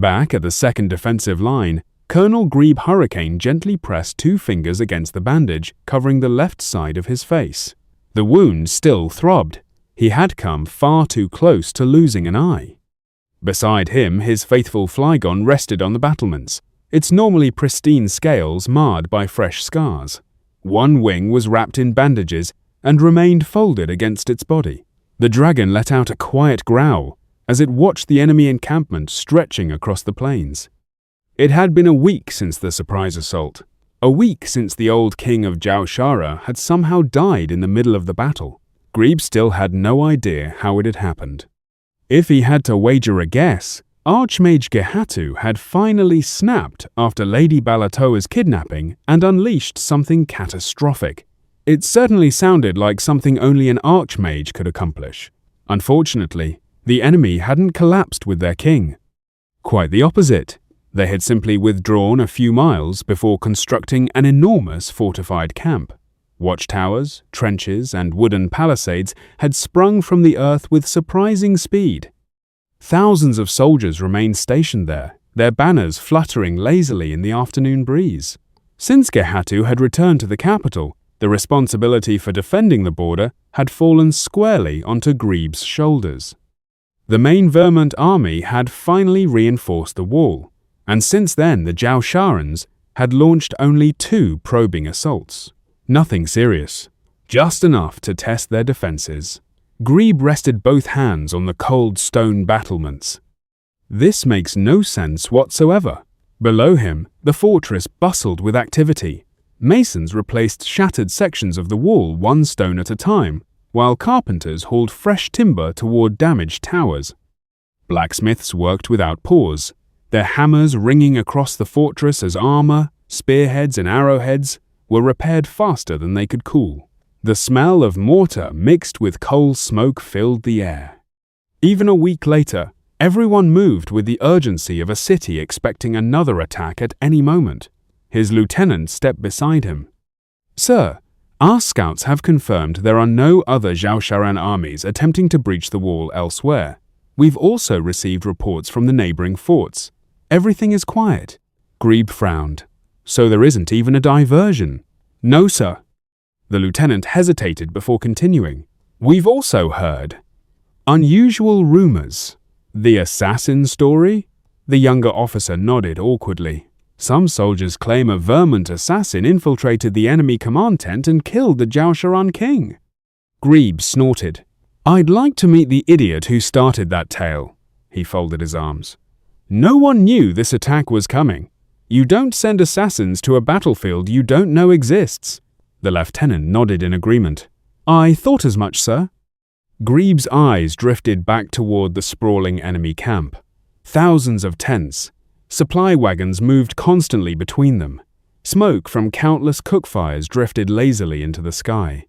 Back at the second defensive line, Colonel Grebe Hurricane gently pressed 2 fingers against the bandage covering the left side of his face. The wound still throbbed. He had come far too close to losing an eye. Beside him, his faithful Flygon rested on the battlements, its normally pristine scales marred by fresh scars. One wing was wrapped in bandages and remained folded against its body. The dragon let out a quiet growl as it watched the enemy encampment stretching across the plains. It had been a week since the surprise assault, a week since the old king of Jaushara had somehow died in the middle of the battle. Grebe still had no idea how it had happened. If he had to wager a guess, Archmage Gehatu had finally snapped after Lady Balatoa's kidnapping and unleashed something catastrophic. It certainly sounded like something only an Archmage could accomplish. Unfortunately, the enemy hadn't collapsed with their king. Quite the opposite. They had simply withdrawn a few miles before constructing an enormous fortified camp. Watchtowers, trenches, and wooden palisades had sprung from the earth with surprising speed. Thousands of soldiers remained stationed there, their banners fluttering lazily in the afternoon breeze. Since Gehatu had returned to the capital, the responsibility for defending the border had fallen squarely onto Grebe's shoulders. The main Vermont army had finally reinforced the wall, and since then the Jausharans had launched only 2 probing assaults. Nothing serious, just enough to test their defenses. Grebe rested both hands on the cold stone battlements. This makes no sense whatsoever. Below him, the fortress bustled with activity. Masons replaced shattered sections of the wall 1 stone at a time, while carpenters hauled fresh timber toward damaged towers. Blacksmiths worked without pause, their hammers ringing across the fortress as armor, spearheads, and arrowheads were repaired faster than they could cool. The smell of mortar mixed with coal smoke filled the air. Even a week later, everyone moved with the urgency of a city expecting another attack at any moment. His lieutenant stepped beside him. "Sir, our scouts have confirmed there are no other Jausharan armies attempting to breach the wall elsewhere. We've also received reports from the neighboring forts. Everything is quiet." Grebe frowned. "So there isn't even a diversion?" "No, sir." The lieutenant hesitated before continuing. "We've also heard unusual rumors." "The assassin story?" The younger officer nodded awkwardly. "Some soldiers claim a Vermont assassin infiltrated the enemy command tent and killed the Jausharan king." Grebe snorted. "I'd like to meet the idiot who started that tale." He folded his arms. "No one knew this attack was coming. You don't send assassins to a battlefield you don't know exists." The lieutenant nodded in agreement. "I thought as much, sir." Grebe's eyes drifted back toward the sprawling enemy camp. Thousands of tents. Supply wagons moved constantly between them. Smoke from countless cookfires drifted lazily into the sky.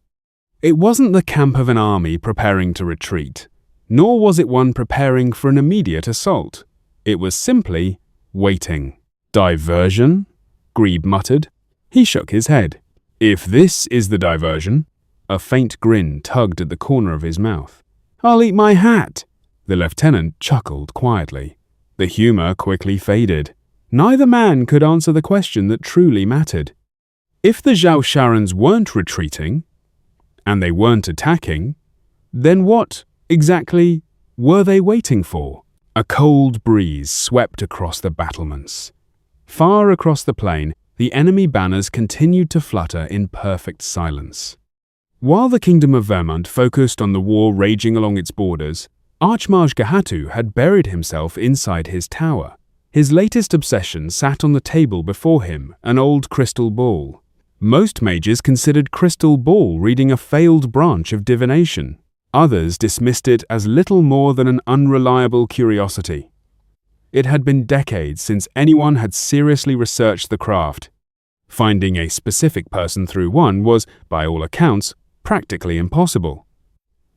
It wasn't the camp of an army preparing to retreat, nor was it one preparing for an immediate assault. It was simply waiting. "Diversion?" Grebe muttered. He shook his head. "If this is the diversion..." A faint grin tugged at the corner of his mouth. "I'll eat my hat." The lieutenant chuckled quietly. The humor quickly faded. Neither man could answer the question that truly mattered. If the Jausharans weren't retreating, and they weren't attacking, then what, exactly, were they waiting for? A cold breeze swept across the battlements. Far across the plain, the enemy banners continued to flutter in perfect silence. While the Kingdom of Vermont focused on the war raging along its borders, Archmage Gehatu had buried himself inside his tower. His latest obsession sat on the table before him, an old crystal ball. Most mages considered crystal ball reading a failed branch of divination. Others dismissed it as little more than an unreliable curiosity. It had been decades since anyone had seriously researched the craft. Finding a specific person through one was, by all accounts, practically impossible.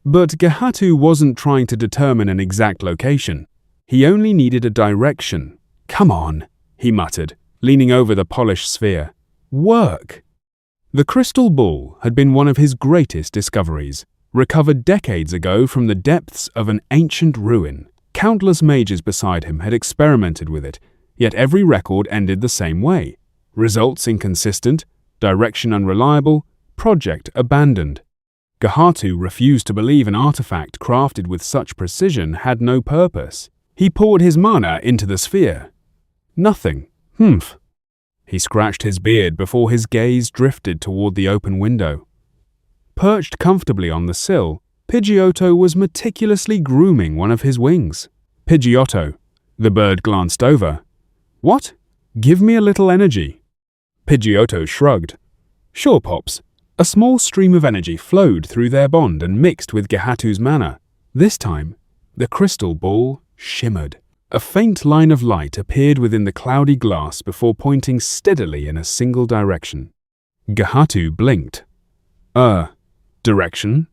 But Gehatu wasn't trying to determine an exact location. He only needed a direction. "Come on," he muttered, leaning over the polished sphere. "Work!" The crystal ball had been one of his greatest discoveries, recovered decades ago from the depths of an ancient ruin. Countless mages beside him had experimented with it, yet every record ended the same way. Results inconsistent, direction unreliable, project abandoned. Gahatu refused to believe an artifact crafted with such precision had no purpose. He poured his mana into the sphere. Nothing. Humph. He scratched his beard before his gaze drifted toward the open window. Perched comfortably on the sill, Pidgeotto was meticulously grooming one of his wings. Pidgeotto. The bird glanced over. What? Give me a little energy. Pidgeotto shrugged. Sure, Pops. A small stream of energy flowed through their bond and mixed with Gahatu's mana. This time, the crystal ball shimmered. A faint line of light appeared within the cloudy glass before pointing steadily in a single direction. Gahatu blinked. Direction?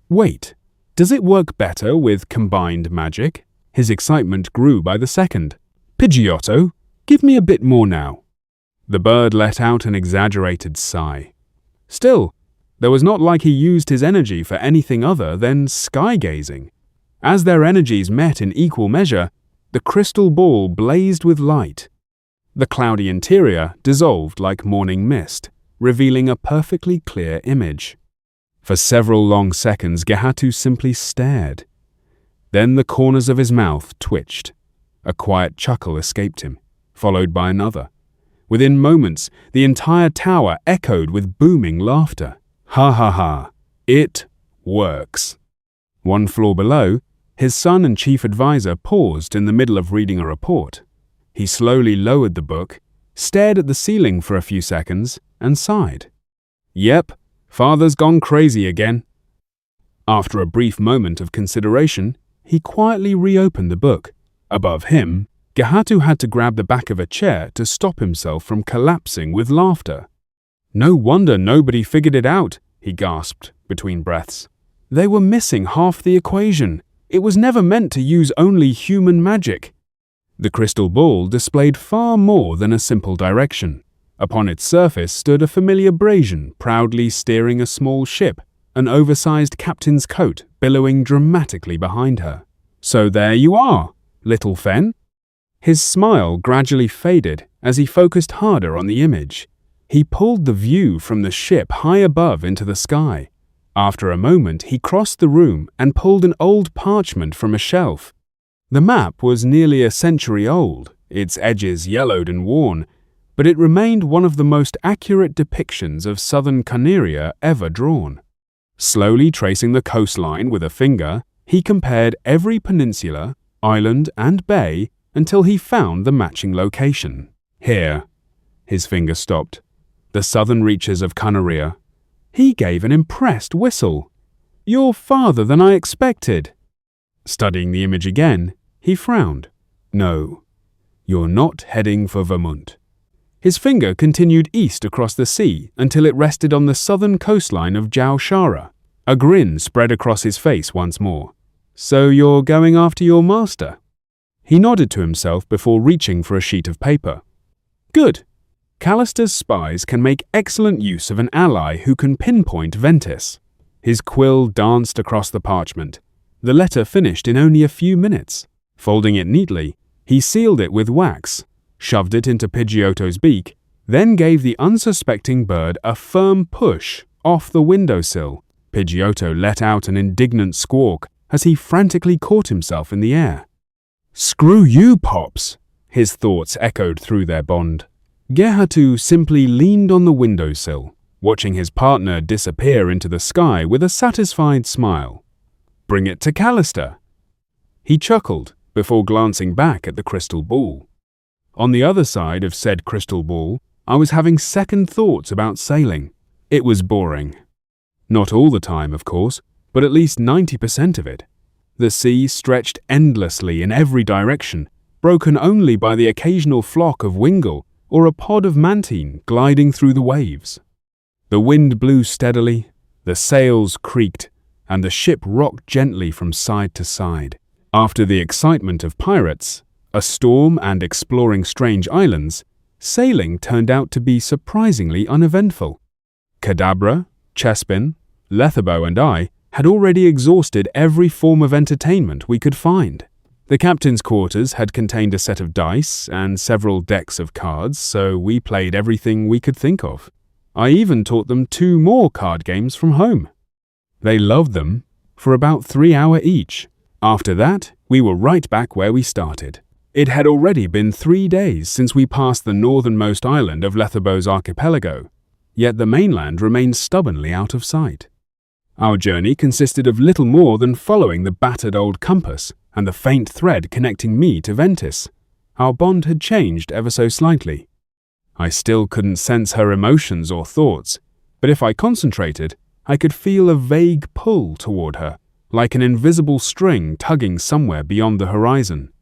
Wait, does it work better with combined magic? His excitement grew by the second. Pidgeotto, give me a bit more now. The bird let out an exaggerated sigh. Still, there was not like he used his energy for anything other than sky-gazing. As their energies met in equal measure, the crystal ball blazed with light. The cloudy interior dissolved like morning mist, revealing a perfectly clear image. For several long seconds, Gahatu simply stared. Then the corners of his mouth twitched. A quiet chuckle escaped him, followed by another. Within moments, the entire tower echoed with booming laughter. Ha ha ha, it works. One floor below, his son and chief advisor paused in the middle of reading a report. He slowly lowered the book, stared at the ceiling for a few seconds, and sighed. Yep, father's gone crazy again. After a brief moment of consideration, he quietly reopened the book. Above him, Gahatu had to grab the back of a chair to stop himself from collapsing with laughter. No wonder nobody figured it out, he gasped between breaths. They were missing half the equation. It was never meant to use only human magic. The crystal ball displayed far more than a simple direction. Upon its surface stood a familiar Brazian proudly steering a small ship, an oversized captain's coat billowing dramatically behind her. So there you are, little Fenn. His smile gradually faded as he focused harder on the image. He pulled the view from the ship high above into the sky. After a moment, he crossed the room and pulled an old parchment from a shelf. The map was nearly a century old, its edges yellowed and worn, but it remained one of the most accurate depictions of southern Carneria ever drawn. Slowly tracing the coastline with a finger, he compared every peninsula, island, and bay until he found the matching location. Here. His finger stopped. The southern reaches of Carneria. He gave an impressed whistle. You're farther than I expected. Studying the image again, he frowned. No, you're not heading for Vermont. His finger continued east across the sea until it rested on the southern coastline of Jaushara. A grin spread across his face once more. So you're going after your master? He nodded to himself before reaching for a sheet of paper. Good. Callister's spies can make excellent use of an ally who can pinpoint Ventis. His quill danced across the parchment. The letter finished in only a few minutes. Folding it neatly, he sealed it with wax, shoved it into Pidgeotto's beak, then gave the unsuspecting bird a firm push off the windowsill. Pidgeotto let out an indignant squawk as he frantically caught himself in the air. Screw you, Pops, his thoughts echoed through their bond. Gahatu simply leaned on the windowsill, watching his partner disappear into the sky with a satisfied smile. Bring it to Callister. He chuckled before glancing back at the crystal ball. On the other side of said crystal ball, I was having second thoughts about sailing. It was boring. Not all the time, of course, but at least 90% of it. The sea stretched endlessly in every direction, broken only by the occasional flock of wingle or a pod of mantine gliding through the waves. The wind blew steadily, the sails creaked, and the ship rocked gently from side to side. After the excitement of pirates, a storm and exploring strange islands, sailing turned out to be surprisingly uneventful. Kadabra, Chespin, Letherbow and I had already exhausted every form of entertainment we could find. The captain's quarters had contained a set of dice and several decks of cards, so we played everything we could think of. I even taught them 2 more card games from home. They loved them for about 3 hours each. After that, we were right back where we started. It had already been 3 days since we passed the northernmost island of Letherbo's archipelago, yet the mainland remained stubbornly out of sight. Our journey consisted of little more than following the battered old compass and the faint thread connecting me to Ventis. Our bond had changed ever so slightly. I still couldn't sense her emotions or thoughts, but if I concentrated, I could feel a vague pull toward her, like an invisible string tugging somewhere beyond the horizon.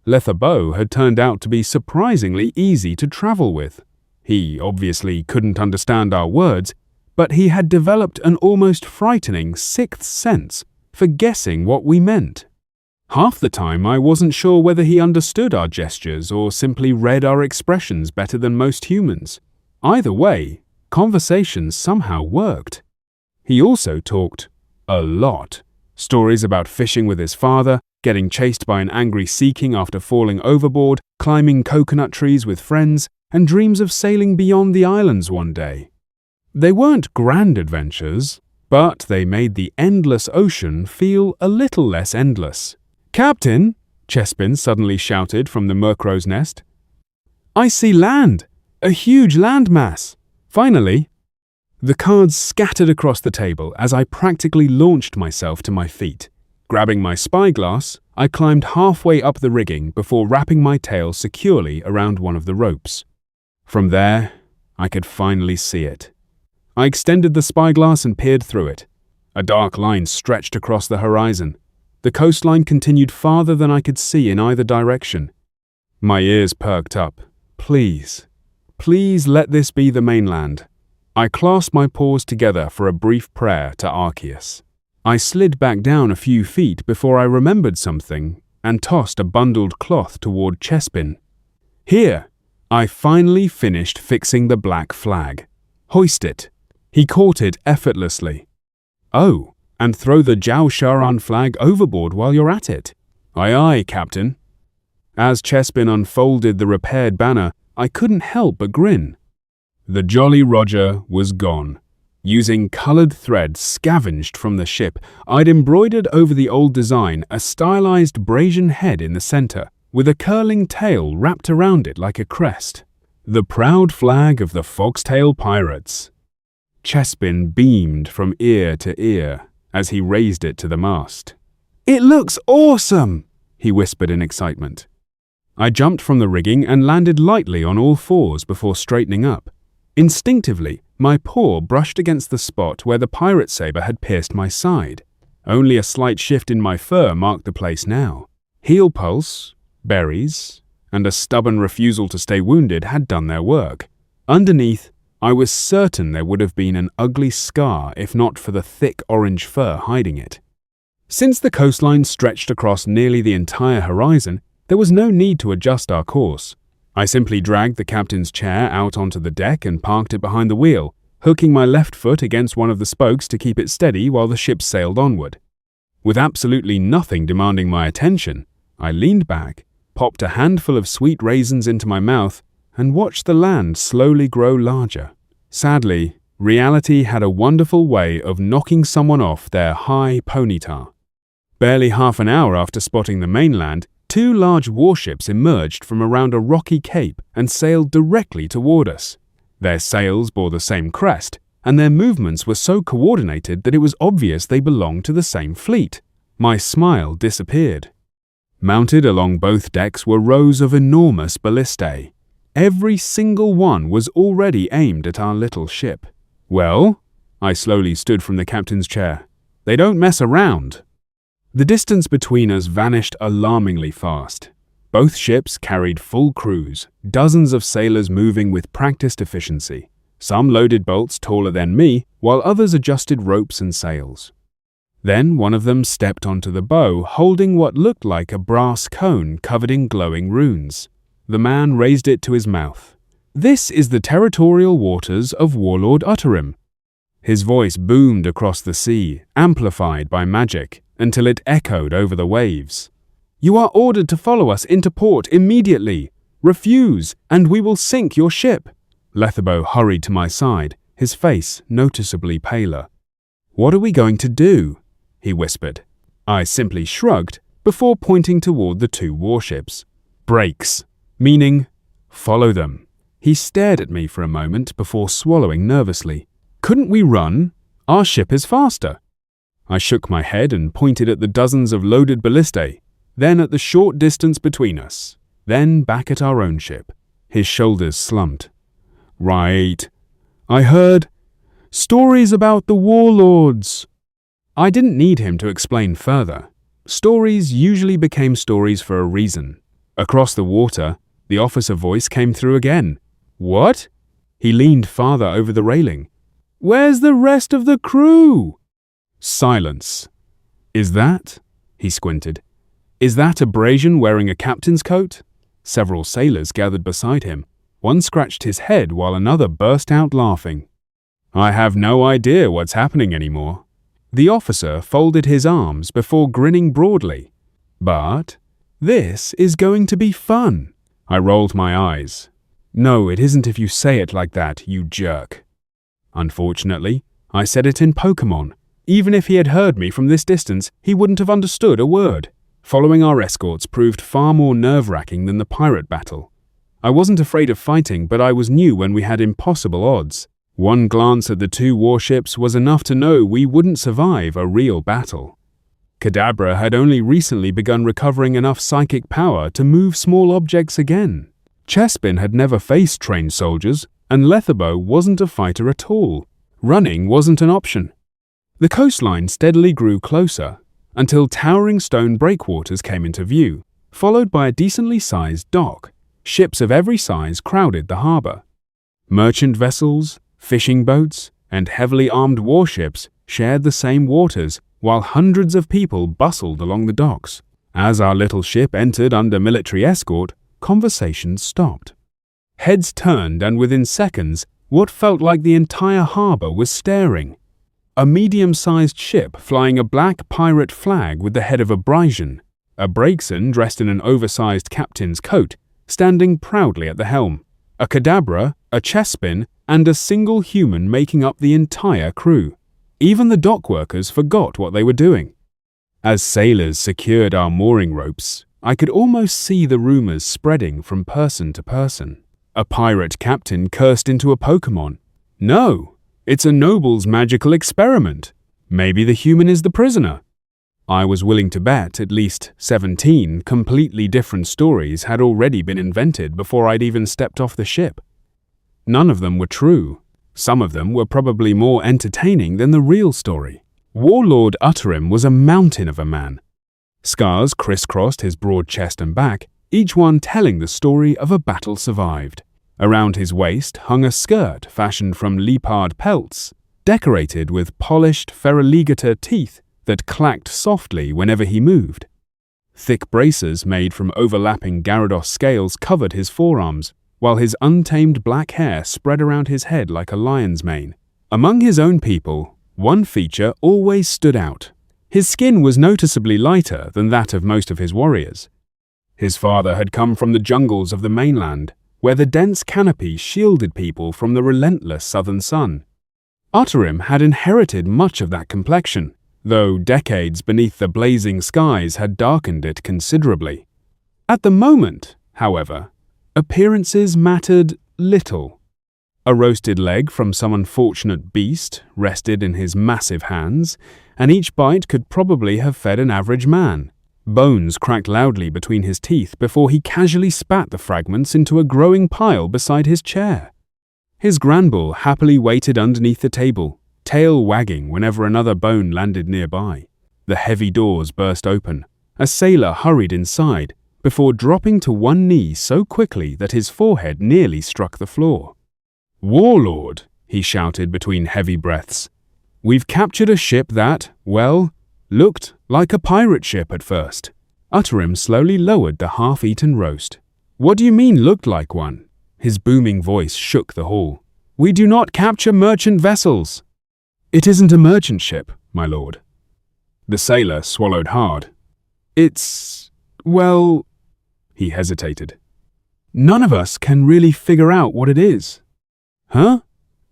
Letherbo had turned out to be surprisingly easy to travel with. He obviously couldn't understand our words, but he had developed an almost frightening 6th sense for guessing what we meant. Half the time I wasn't sure whether he understood our gestures or simply read our expressions better than most humans. Either way, conversations somehow worked. He also talked a lot. Stories about fishing with his father, getting chased by an angry sea king after falling overboard, climbing coconut trees with friends, and dreams of sailing beyond the islands one day. They weren't grand adventures, but they made the endless ocean feel a little less endless. "Captain," Chespin suddenly shouted from the Murkrow's nest. "I see land! A huge landmass! Finally!" The cards scattered across the table as I practically launched myself to my feet. Grabbing my spyglass, I climbed halfway up the rigging before wrapping my tail securely around one of the ropes. From there, I could finally see it. I extended the spyglass and peered through it. A dark line stretched across the horizon. The coastline continued farther than I could see in either direction. My ears perked up. Please, please let this be the mainland. I clasped my paws together for a brief prayer to Arceus. I slid back down a few feet before I remembered something and tossed a bundled cloth toward Chespin. "Here!" I finally finished fixing the black flag. "Hoist it." He caught it effortlessly. "Oh, and throw the Jiao Sharan flag overboard while you're at it." "Aye, aye, Captain." As Chespin unfolded the repaired banner, I couldn't help but grin. The Jolly Roger was gone. Using coloured thread scavenged from the ship, I'd embroidered over the old design a stylized Brazian head in the centre, with a curling tail wrapped around it like a crest. The proud flag of the Foxtail Pirates. Chespin beamed from ear to ear as he raised it to the mast. "It looks awesome!" he whispered in excitement. I jumped from the rigging and landed lightly on all fours before straightening up. Instinctively, my paw brushed against the spot where the pirate saber had pierced my side. Only a slight shift in my fur marked the place now. Heel pulse, berries, and a stubborn refusal to stay wounded had done their work. Underneath, I was certain there would have been an ugly scar if not for the thick orange fur hiding it. Since the coastline stretched across nearly the entire horizon, there was no need to adjust our course. I simply dragged the captain's chair out onto the deck and parked it behind the wheel, hooking my left foot against one of the spokes to keep it steady while the ship sailed onward. With absolutely nothing demanding my attention, I leaned back, popped a handful of sweet raisins into my mouth, and watched the land slowly grow larger. Sadly, reality had a wonderful way of knocking someone off their high ponyta. Barely half an hour after spotting the mainland, 2 large warships emerged from around a rocky cape and sailed directly toward us. Their sails bore the same crest, and their movements were so coordinated that it was obvious they belonged to the same fleet. My smile disappeared. Mounted along both decks were rows of enormous ballistae. Every single one was already aimed at our little ship. "Well?" I slowly stood from the captain's chair. "They don't mess around." The distance between us vanished alarmingly fast. Both ships carried full crews, dozens of sailors moving with practiced efficiency. Some loaded bolts taller than me, while others adjusted ropes and sails. Then one of them stepped onto the bow, holding what looked like a brass cone covered in glowing runes. The man raised it to his mouth. "This is the territorial waters of Warlord Utterim." His voice boomed across the sea, amplified by magic, until it echoed over the waves. You are ordered to follow us into port immediately. Refuse, and we will sink your ship." Letherbo hurried to my side, his face noticeably paler. "What are we going to do?" he whispered. I simply shrugged before pointing toward the two warships. "Brakes," meaning, "follow them." He stared at me for a moment before swallowing nervously. "Couldn't we run? Our ship is faster." I shook my head and pointed at the dozens of loaded ballistae, then at the short distance between us, then back at our own ship. His shoulders slumped. "Right. I heard stories about the warlords." I didn't need him to explain further. Stories usually became stories for a reason. Across the water, the officer voice came through again. "What?" He leaned farther over the railing. "Where's the rest of the crew?" Silence. "Is that?" He squinted. "Is that Abrasion wearing a captain's coat?" Several sailors gathered beside him. One scratched his head while another burst out laughing. "I have no idea what's happening anymore." The officer folded his arms before grinning broadly. "But this is going to be fun." I rolled my eyes. "No, it isn't if you say it like that, you jerk." Unfortunately, I said it in Pokémon. Even if he had heard me from this distance, he wouldn't have understood a word. Following our escorts proved far more nerve-wracking than the pirate battle. I wasn't afraid of fighting, but I was new when we had impossible odds. One glance at the two warships was enough to know we wouldn't survive a real battle. Kadabra had only recently begun recovering enough psychic power to move small objects again. Chespin had never faced trained soldiers, and Letherbo wasn't a fighter at all. Running wasn't an option. The coastline steadily grew closer, until towering stone breakwaters came into view, followed by a decently sized dock. Ships of every size crowded the harbour. Merchant vessels, fishing boats, and heavily armed warships shared the same waters, while hundreds of people bustled along the docks. As our little ship entered under military escort, conversations stopped. Heads turned, and within seconds, what felt like the entire harbour was staring. A medium-sized ship flying a black pirate flag with the head of Abrasion, a Brakeson dressed in an oversized captain's coat, standing proudly at the helm, a Kadabra, a Chespin, and a single human making up the entire crew. Even the dock workers forgot what they were doing. As sailors secured our mooring ropes, I could almost see the rumors spreading from person to person. A pirate captain cursed into a Pokémon. "No, it's a noble's magical experiment. Maybe the human is the prisoner." I was willing to bet at least 17 completely different stories had already been invented before I'd even stepped off the ship. None of them were true. Some of them were probably more entertaining than the real story. Warlord Utterim was a mountain of a man. Scars crisscrossed his broad chest and back, each one telling the story of a battle survived. Around his waist hung a skirt fashioned from leopard pelts, decorated with polished feraligator teeth that clacked softly whenever he moved. Thick braces made from overlapping Gyarados scales covered his forearms, while his untamed black hair spread around his head like a lion's mane. Among his own people, one feature always stood out. His skin was noticeably lighter than that of most of his warriors. His father had come from the jungles of the mainland, where the dense canopy shielded people from the relentless southern sun. Utterim had inherited much of that complexion, though decades beneath the blazing skies had darkened it considerably. At the moment, however, appearances mattered little. A roasted leg from some unfortunate beast rested in his massive hands, and each bite could probably have fed an average man. Bones cracked loudly between his teeth before he casually spat the fragments into a growing pile beside his chair. His Granbull happily waited underneath the table, tail wagging whenever another bone landed nearby. The heavy doors burst open. A sailor hurried inside, before dropping to one knee so quickly that his forehead nearly struck the floor. "Warlord," he shouted between heavy breaths. "We've captured a ship that, well, looked like a pirate ship at first." Utterim slowly lowered the half-eaten roast. "What do you mean looked like one?" His booming voice shook the hall. "We do not capture merchant vessels." "It isn't a merchant ship, my lord." The sailor swallowed hard. "It's, Well, he hesitated. None of us can really figure out what it is. Huh?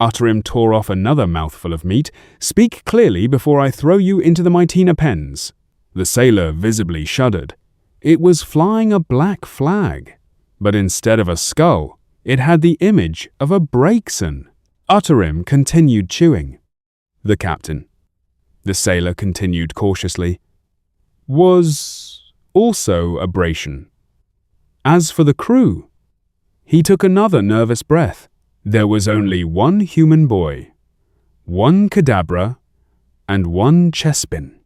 Utterim tore off another mouthful of meat. Speak clearly before I throw you into the Mytina pens. The sailor visibly shuddered. It was flying a black flag, but instead of a skull, it had the image of a Brakeson. Utterim continued chewing. The captain, the sailor continued cautiously, was also a Brakeson. As for the crew, he took another nervous breath. There was only one human boy, one Kadabra, and one Chespin.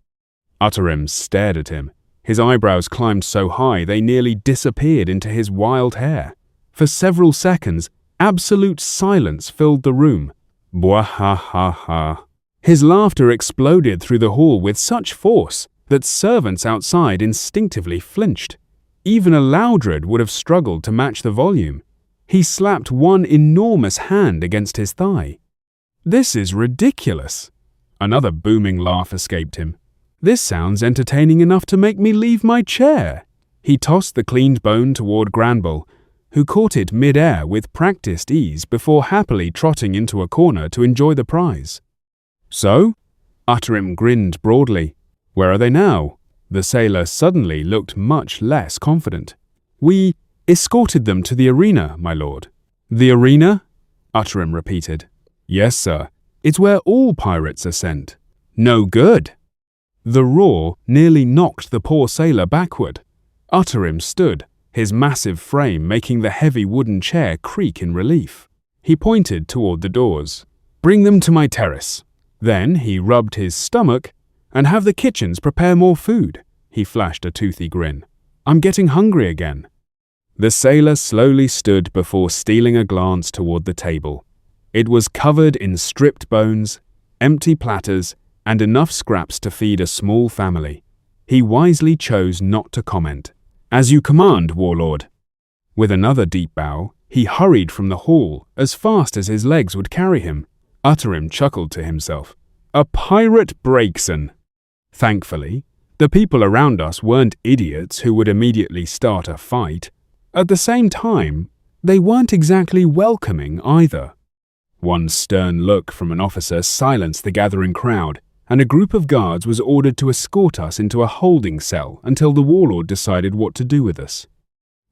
Utterim stared at him. His eyebrows climbed so high they nearly disappeared into his wild hair. For several seconds, absolute silence filled the room. Bwahahaha. His laughter exploded through the hall with such force that servants outside instinctively flinched. Even a Loudred would have struggled to match the volume. He slapped one enormous hand against his thigh. This is ridiculous. Another booming laugh escaped him. This sounds entertaining enough to make me leave my chair. He tossed the cleaned bone toward Granbull, who caught it mid-air with practiced ease before happily trotting into a corner to enjoy the prize. So? Utterim grinned broadly. Where are they now? The sailor suddenly looked much less confident. We escorted them to the arena, my lord. The arena? Utterim repeated. Yes, sir. It's where all pirates are sent. No good. The roar nearly knocked the poor sailor backward. Utterim stood, his massive frame making the heavy wooden chair creak in relief. He pointed toward the doors. Bring them to my terrace. Then he rubbed his stomach and have the kitchens prepare more food. He flashed a toothy grin. I'm getting hungry again. The sailor slowly stood before stealing a glance toward the table. It was covered in stripped bones, empty platters, and enough scraps to feed a small family. He wisely chose not to comment. As you command, warlord. With another deep bow, he hurried from the hall as fast as his legs would carry him. Utterim chuckled to himself. A pirate Brakeson. Thankfully, the people around us weren't idiots who would immediately start a fight. At the same time, they weren't exactly welcoming either. One stern look from an officer silenced the gathering crowd, and a group of guards was ordered to escort us into a holding cell until the warlord decided what to do with us.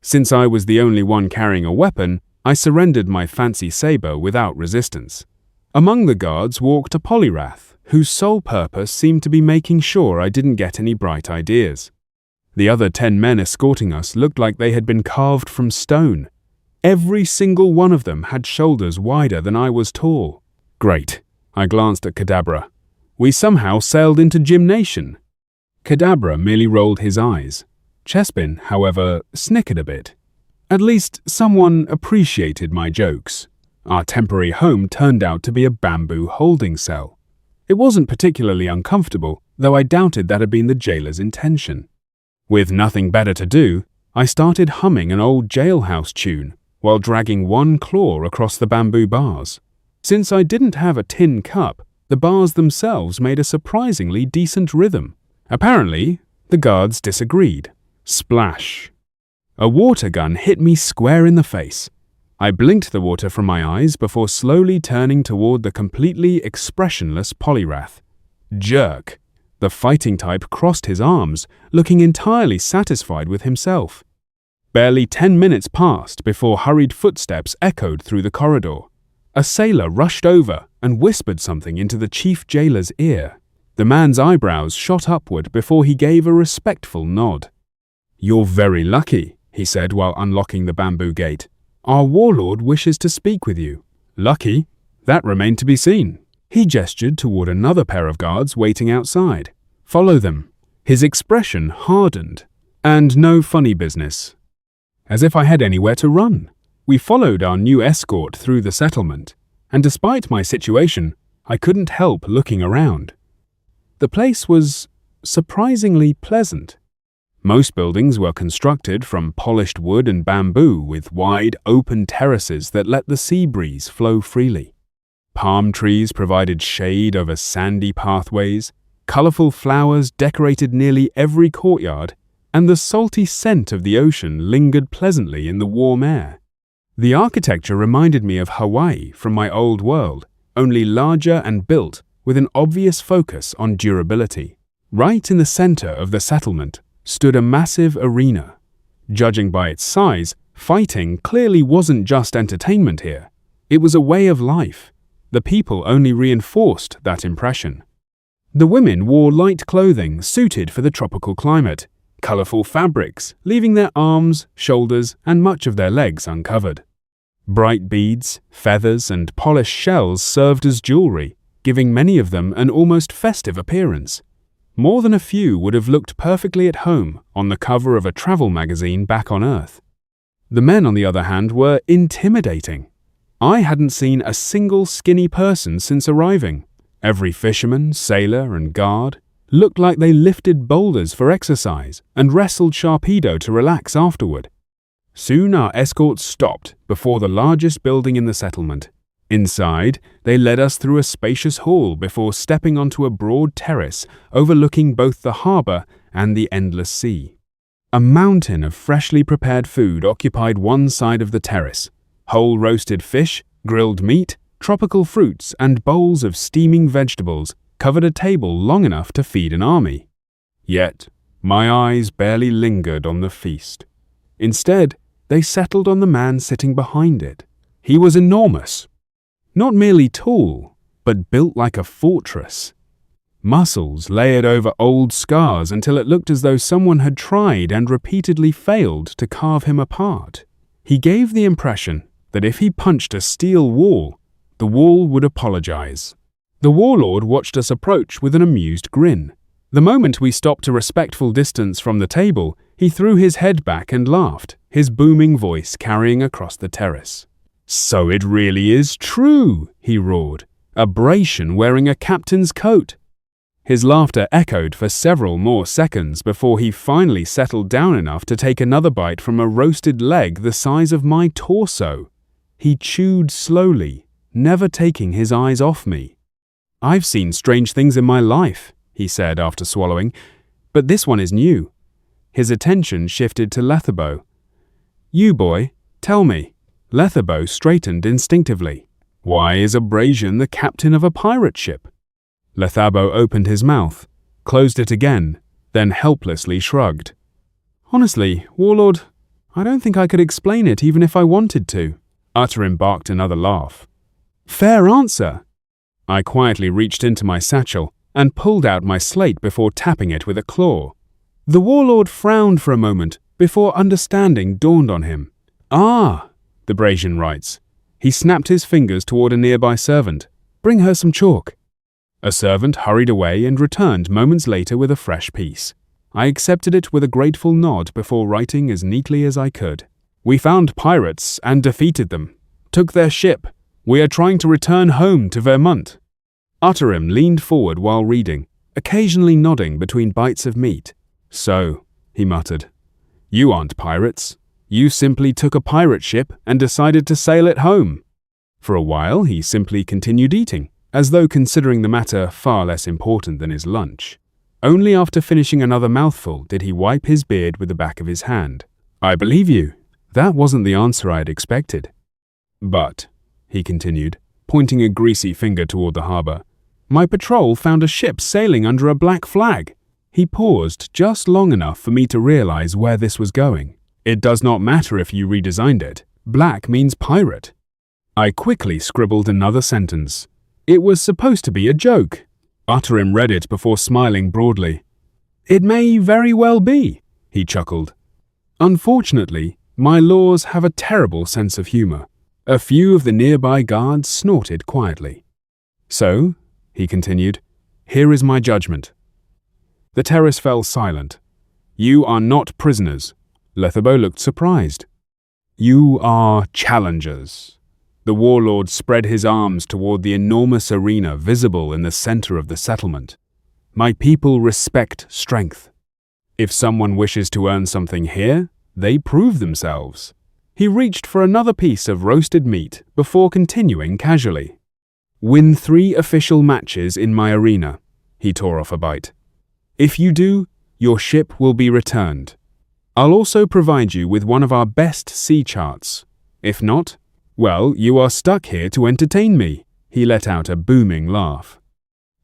Since I was the only one carrying a weapon, I surrendered my fancy saber without resistance. Among the guards walked a polyrath, whose sole purpose seemed to be making sure I didn't get any bright ideas. The other 10 men escorting us looked like they had been carved from stone. Every single one of them had shoulders wider than I was tall. Great. I glanced at Kadabra. We somehow sailed into Gymnation. Kadabra merely rolled his eyes. Chespin, however, snickered a bit. At least someone appreciated my jokes. Our temporary home turned out to be a bamboo holding cell. It wasn't particularly uncomfortable, though I doubted that had been the jailer's intention. With nothing better to do, I started humming an old jailhouse tune while dragging one claw across the bamboo bars. Since I didn't have a tin cup, the bars themselves made a surprisingly decent rhythm. Apparently, the guards disagreed. Splash! A water gun hit me square in the face. I blinked the water from my eyes before slowly turning toward the completely expressionless polyrath. Jerk! The fighting type crossed his arms, looking entirely satisfied with himself. Barely 10 minutes passed before hurried footsteps echoed through the corridor. A sailor rushed over and whispered something into the chief jailer's ear. The man's eyebrows shot upward before he gave a respectful nod. You're very lucky, he said while unlocking the bamboo gate. Our warlord wishes to speak with you. Lucky? That remained to be seen. He gestured toward another pair of guards waiting outside. Follow them. His expression hardened. And no funny business. As if I had anywhere to run. We followed our new escort through the settlement, and despite my situation, I couldn't help looking around. The place was surprisingly pleasant. Most buildings were constructed from polished wood and bamboo with wide, open terraces that let the sea breeze flow freely. Palm trees provided shade over sandy pathways, colorful flowers decorated nearly every courtyard, and the salty scent of the ocean lingered pleasantly in the warm air. The architecture reminded me of Hawaii from my old world, only larger and built with an obvious focus on durability. Right in the center of the settlement stood a massive arena. Judging by its size, fighting clearly wasn't just entertainment here. It was a way of life. The people only reinforced that impression. The women wore light clothing suited for the tropical climate, colorful fabrics, leaving their arms, shoulders, and much of their legs uncovered. Bright beads, feathers, and polished shells served as jewelry, giving many of them an almost festive appearance. More than a few would have looked perfectly at home on the cover of a travel magazine back on Earth. The men, on the other hand, were intimidating. I hadn't seen a single skinny person since arriving. Every fisherman, sailor, and guard looked like they lifted boulders for exercise and wrestled Sharpedo to relax afterward. Soon our escort stopped before the largest building in the settlement. Inside, they led us through a spacious hall before stepping onto a broad terrace overlooking both the harbor and the endless sea. A mountain of freshly prepared food occupied one side of the terrace. Whole roasted fish, grilled meat, tropical fruits, and bowls of steaming vegetables covered a table long enough to feed an army. Yet, my eyes barely lingered on the feast. Instead, they settled on the man sitting behind it. He was enormous. Not merely tall, but built like a fortress. Muscles layered over old scars until it looked as though someone had tried and repeatedly failed to carve him apart. He gave the impression that if he punched a steel wall, the wall would apologize. The warlord watched us approach with an amused grin. The moment we stopped a respectful distance from the table, he threw his head back and laughed, his booming voice carrying across the terrace. "So it really is true," he roared, "a Bratian wearing a captain's coat." His laughter echoed for several more seconds before he finally settled down enough to take another bite from a roasted leg the size of my torso. He chewed slowly, never taking his eyes off me. "I've seen strange things in my life," he said after swallowing, "but this one is new." His attention shifted to Letherbo. "You boy, tell me." Letherbo straightened instinctively. "Why is a Brasian the captain of a pirate ship?" Letherbo opened his mouth, closed it again, then helplessly shrugged. "Honestly, Warlord, I don't think I could explain it even if I wanted to." Utter embarked another laugh. "Fair answer." I quietly reached into my satchel and pulled out my slate before tapping it with a claw. The warlord frowned for a moment before understanding dawned on him. "Ah," the Brasian writes. He snapped his fingers toward a nearby servant. "Bring her some chalk." A servant hurried away and returned moments later with a fresh piece. I accepted it with a grateful nod before writing as neatly as I could. "We found pirates and defeated them. Took their ship. We are trying to return home to Vermont." Utterim leaned forward while reading, occasionally nodding between bites of meat. "So," he muttered, "you aren't pirates. You simply took a pirate ship and decided to sail it home." For a while, he simply continued eating, as though considering the matter far less important than his lunch. Only after finishing another mouthful did he wipe his beard with the back of his hand. "I believe you. That wasn't the answer I had expected." "But," he continued, pointing a greasy finger toward the harbor, "my patrol found a ship sailing under a black flag." He paused just long enough for me to realize where this was going. "It does not matter if you redesigned it. Black means pirate." I quickly scribbled another sentence. "It was supposed to be a joke." Utterim read it before smiling broadly. "It may very well be," he chuckled. "Unfortunately, my laws have a terrible sense of humor." A few of the nearby guards snorted quietly. "So," he continued, "here is my judgment." The terrace fell silent. "You are not prisoners." Letherbo looked surprised. "You are challengers." The warlord spread his arms toward the enormous arena visible in the center of the settlement. "My people respect strength. If someone wishes to earn something here, they prove themselves." He reached for another piece of roasted meat before continuing casually. "Win 3 official matches in my arena." He tore off a bite. "If you do, your ship will be returned. I'll also provide you with one of our best sea charts. If not, well, you are stuck here to entertain me." He let out a booming laugh.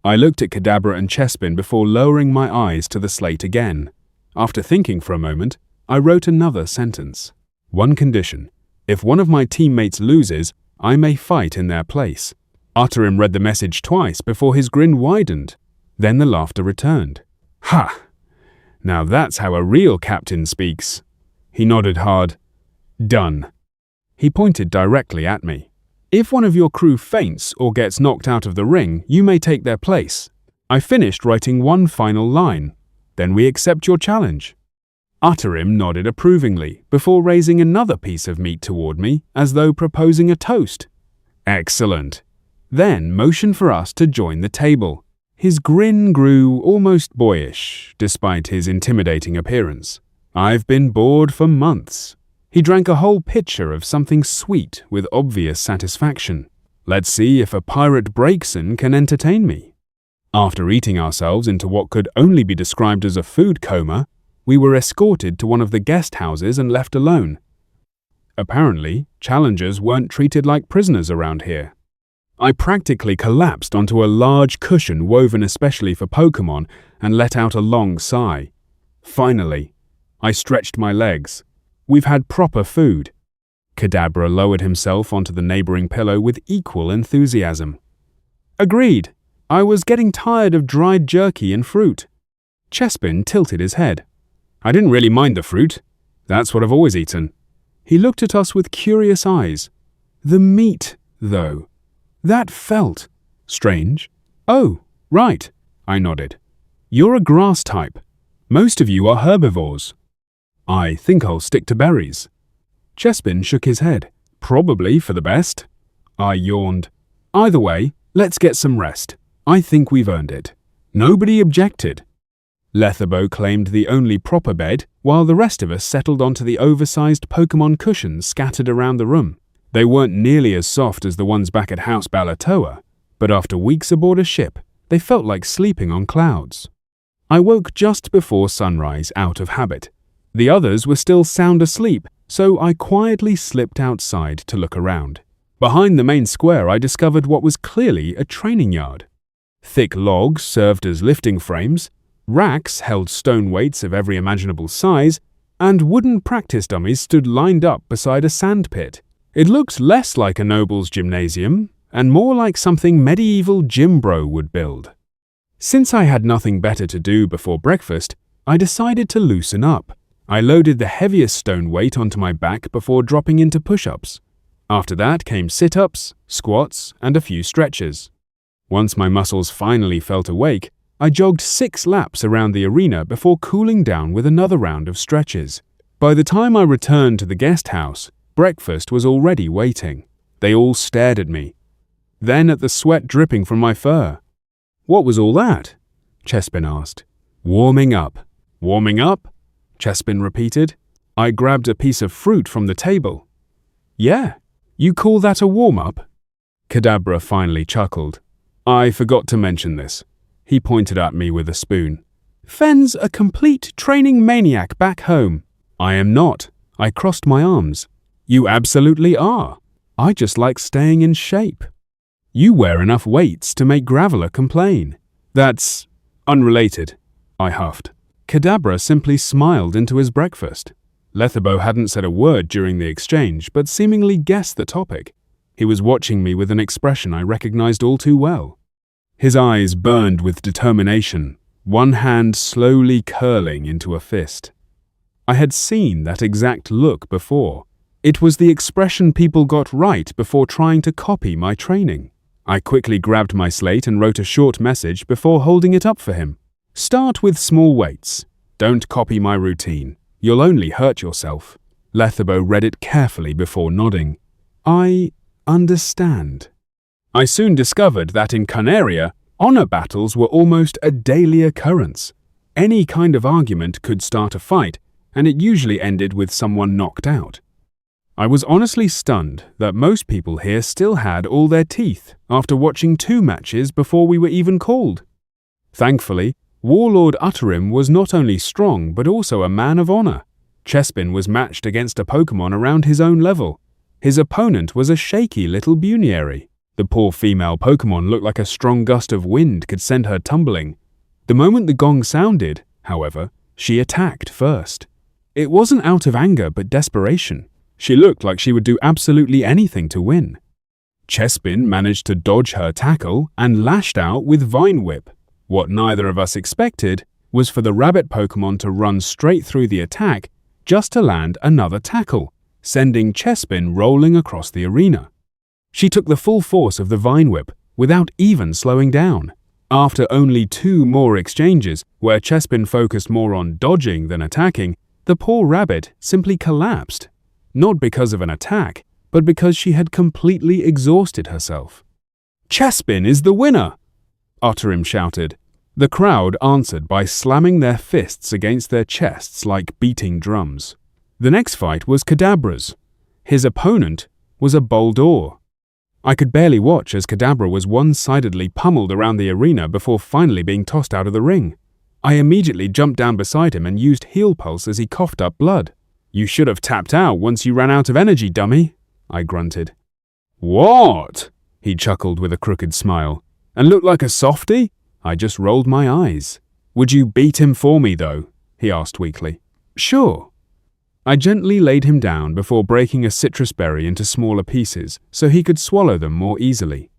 I looked at Kadabra and Chespin before lowering my eyes to the slate again. After thinking for a moment, I wrote another sentence. "One condition. If one of my teammates loses, I may fight in their place." Arterim read the message twice before his grin widened. Then the laughter returned. "Ha! Now that's how a real captain speaks." He nodded hard. "Done." He pointed directly at me. "If one of your crew faints or gets knocked out of the ring, you may take their place." I finished writing one final line. "Then we accept your challenge." Arterim nodded approvingly before raising another piece of meat toward me as though proposing a toast. "Excellent." Then motioned for us to join the table. His grin grew almost boyish, despite his intimidating appearance. "I've been bored for months." He drank a whole pitcher of something sweet with obvious satisfaction. "Let's see if a pirate Breakson can entertain me." After eating ourselves into what could only be described as a food coma, we were escorted to one of the guest houses and left alone. Apparently, challengers weren't treated like prisoners around here. I practically collapsed onto a large cushion woven especially for Pokémon and let out a long sigh. Finally, I stretched my legs. We've had proper food. Kadabra lowered himself onto the neighboring pillow with equal enthusiasm. Agreed. I was getting tired of dried jerky and fruit. Chespin tilted his head. I didn't really mind the fruit. That's what I've always eaten. He looked at us with curious eyes. The meat, though. That felt strange. Oh, right, I nodded. You're a grass type. Most of you are herbivores. I think I'll stick to berries. Chespin shook his head. Probably for the best. I yawned. Either way, let's get some rest. I think we've earned it. Nobody objected. Letherbo claimed the only proper bed, while the rest of us settled onto the oversized Pokémon cushions scattered around the room. They weren't nearly as soft as the ones back at House Balatoa, but after weeks aboard a ship, they felt like sleeping on clouds. I woke just before sunrise out of habit. The others were still sound asleep, so I quietly slipped outside to look around. Behind the main square, I discovered what was clearly a training yard. Thick logs served as lifting frames, racks held stone weights of every imaginable size, and wooden practice dummies stood lined up beside a sand pit. It looked less like a noble's gymnasium, and more like something medieval gym bro would build. Since I had nothing better to do before breakfast, I decided to loosen up. I loaded the heaviest stone weight onto my back before dropping into push-ups. After that came sit-ups, squats, and a few stretches. Once my muscles finally felt awake, I jogged 6 laps around the arena before cooling down with another round of stretches. By the time I returned to the guest house, breakfast was already waiting. They all stared at me. Then at the sweat dripping from my fur. What was all that? Chespin asked. Warming up. Warming up? Chespin repeated. I grabbed a piece of fruit from the table. Yeah, you call that a warm-up? Kadabra finally chuckled. I forgot to mention this. He pointed at me with a spoon. Fenn's a complete training maniac back home. I am not. I crossed my arms. You absolutely are. I just like staying in shape. You wear enough weights to make Graveler complain. That's unrelated, I huffed. Kadabra simply smiled into his breakfast. Letherbo hadn't said a word during the exchange, but seemingly guessed the topic. He was watching me with an expression I recognized all too well. His eyes burned with determination, one hand slowly curling into a fist. I had seen that exact look before. It was the expression people got right before trying to copy my training. I quickly grabbed my slate and wrote a short message before holding it up for him. Start with small weights. Don't copy my routine. You'll only hurt yourself. Letherbo read it carefully before nodding. I understand. I soon discovered that in Canaria, honor battles were almost a daily occurrence. Any kind of argument could start a fight, and it usually ended with someone knocked out. I was honestly stunned that most people here still had all their teeth after watching 2 matches before we were even called. Thankfully, Warlord Utterim was not only strong but also a man of honor. Chespin was matched against a Pokémon around his own level. His opponent was a shaky little Buniary. The poor female Pokémon looked like a strong gust of wind could send her tumbling. The moment the gong sounded, however, she attacked first. It wasn't out of anger but desperation. She looked like she would do absolutely anything to win. Chespin managed to dodge her tackle and lashed out with Vine Whip. What neither of us expected was for the rabbit Pokémon to run straight through the attack just to land another tackle, sending Chespin rolling across the arena. She took the full force of the Vine Whip without even slowing down. After only 2 more exchanges, where Chespin focused more on dodging than attacking, the poor rabbit simply collapsed. Not because of an attack, but because she had completely exhausted herself. "Chespin is the winner!" Otterim shouted. The crowd answered by slamming their fists against their chests like beating drums. The next fight was Kadabra's. His opponent was a Boldore. I could barely watch as Kadabra was one-sidedly pummeled around the arena before finally being tossed out of the ring. I immediately jumped down beside him and used Heal Pulse as he coughed up blood. "You should have tapped out once you ran out of energy, dummy," I grunted. "What?" he chuckled with a crooked smile. "And looked like a softie?" I just rolled my eyes. "Would you beat him for me, though?" he asked weakly. "Sure." I gently laid him down before breaking a citrus berry into smaller pieces so he could swallow them more easily.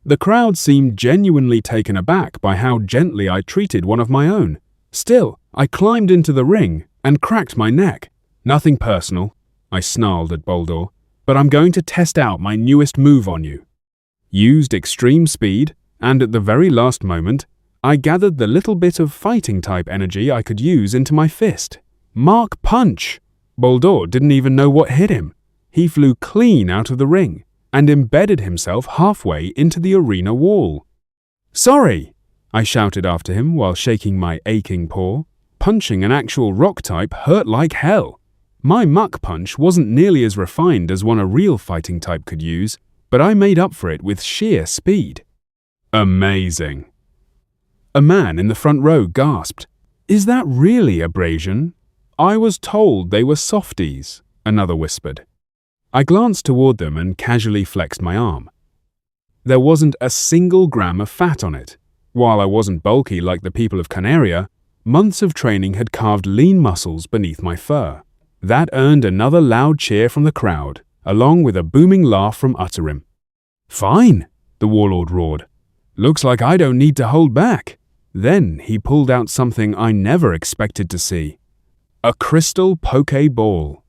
The crowd seemed genuinely taken aback by how gently I treated one of my own. Still, I climbed into the ring and cracked my neck. "Nothing personal," I snarled at Boldore, "but I'm going to test out my newest move on you." Used extreme speed, and at the very last moment, I gathered the little bit of fighting-type energy I could use into my fist. Mark Punch! Boldore didn't even know what hit him. He flew clean out of the ring and embedded himself halfway into the arena wall. "Sorry!" I shouted after him while shaking my aching paw. Punching an actual rock type hurt like hell. My Muck Punch wasn't nearly as refined as one a real fighting type could use, but I made up for it with sheer speed. Amazing. A man in the front row gasped. "Is that really abrasion?" "I was told they were softies," another whispered. I glanced toward them and casually flexed my arm. There wasn't a single gram of fat on it. While I wasn't bulky like the people of Canaria, months of training had carved lean muscles beneath my fur. That earned another loud cheer from the crowd, along with a booming laugh from Otterim. "Fine," the warlord roared. "Looks like I don't need to hold back." Then he pulled out something I never expected to see. A crystal Pokeball.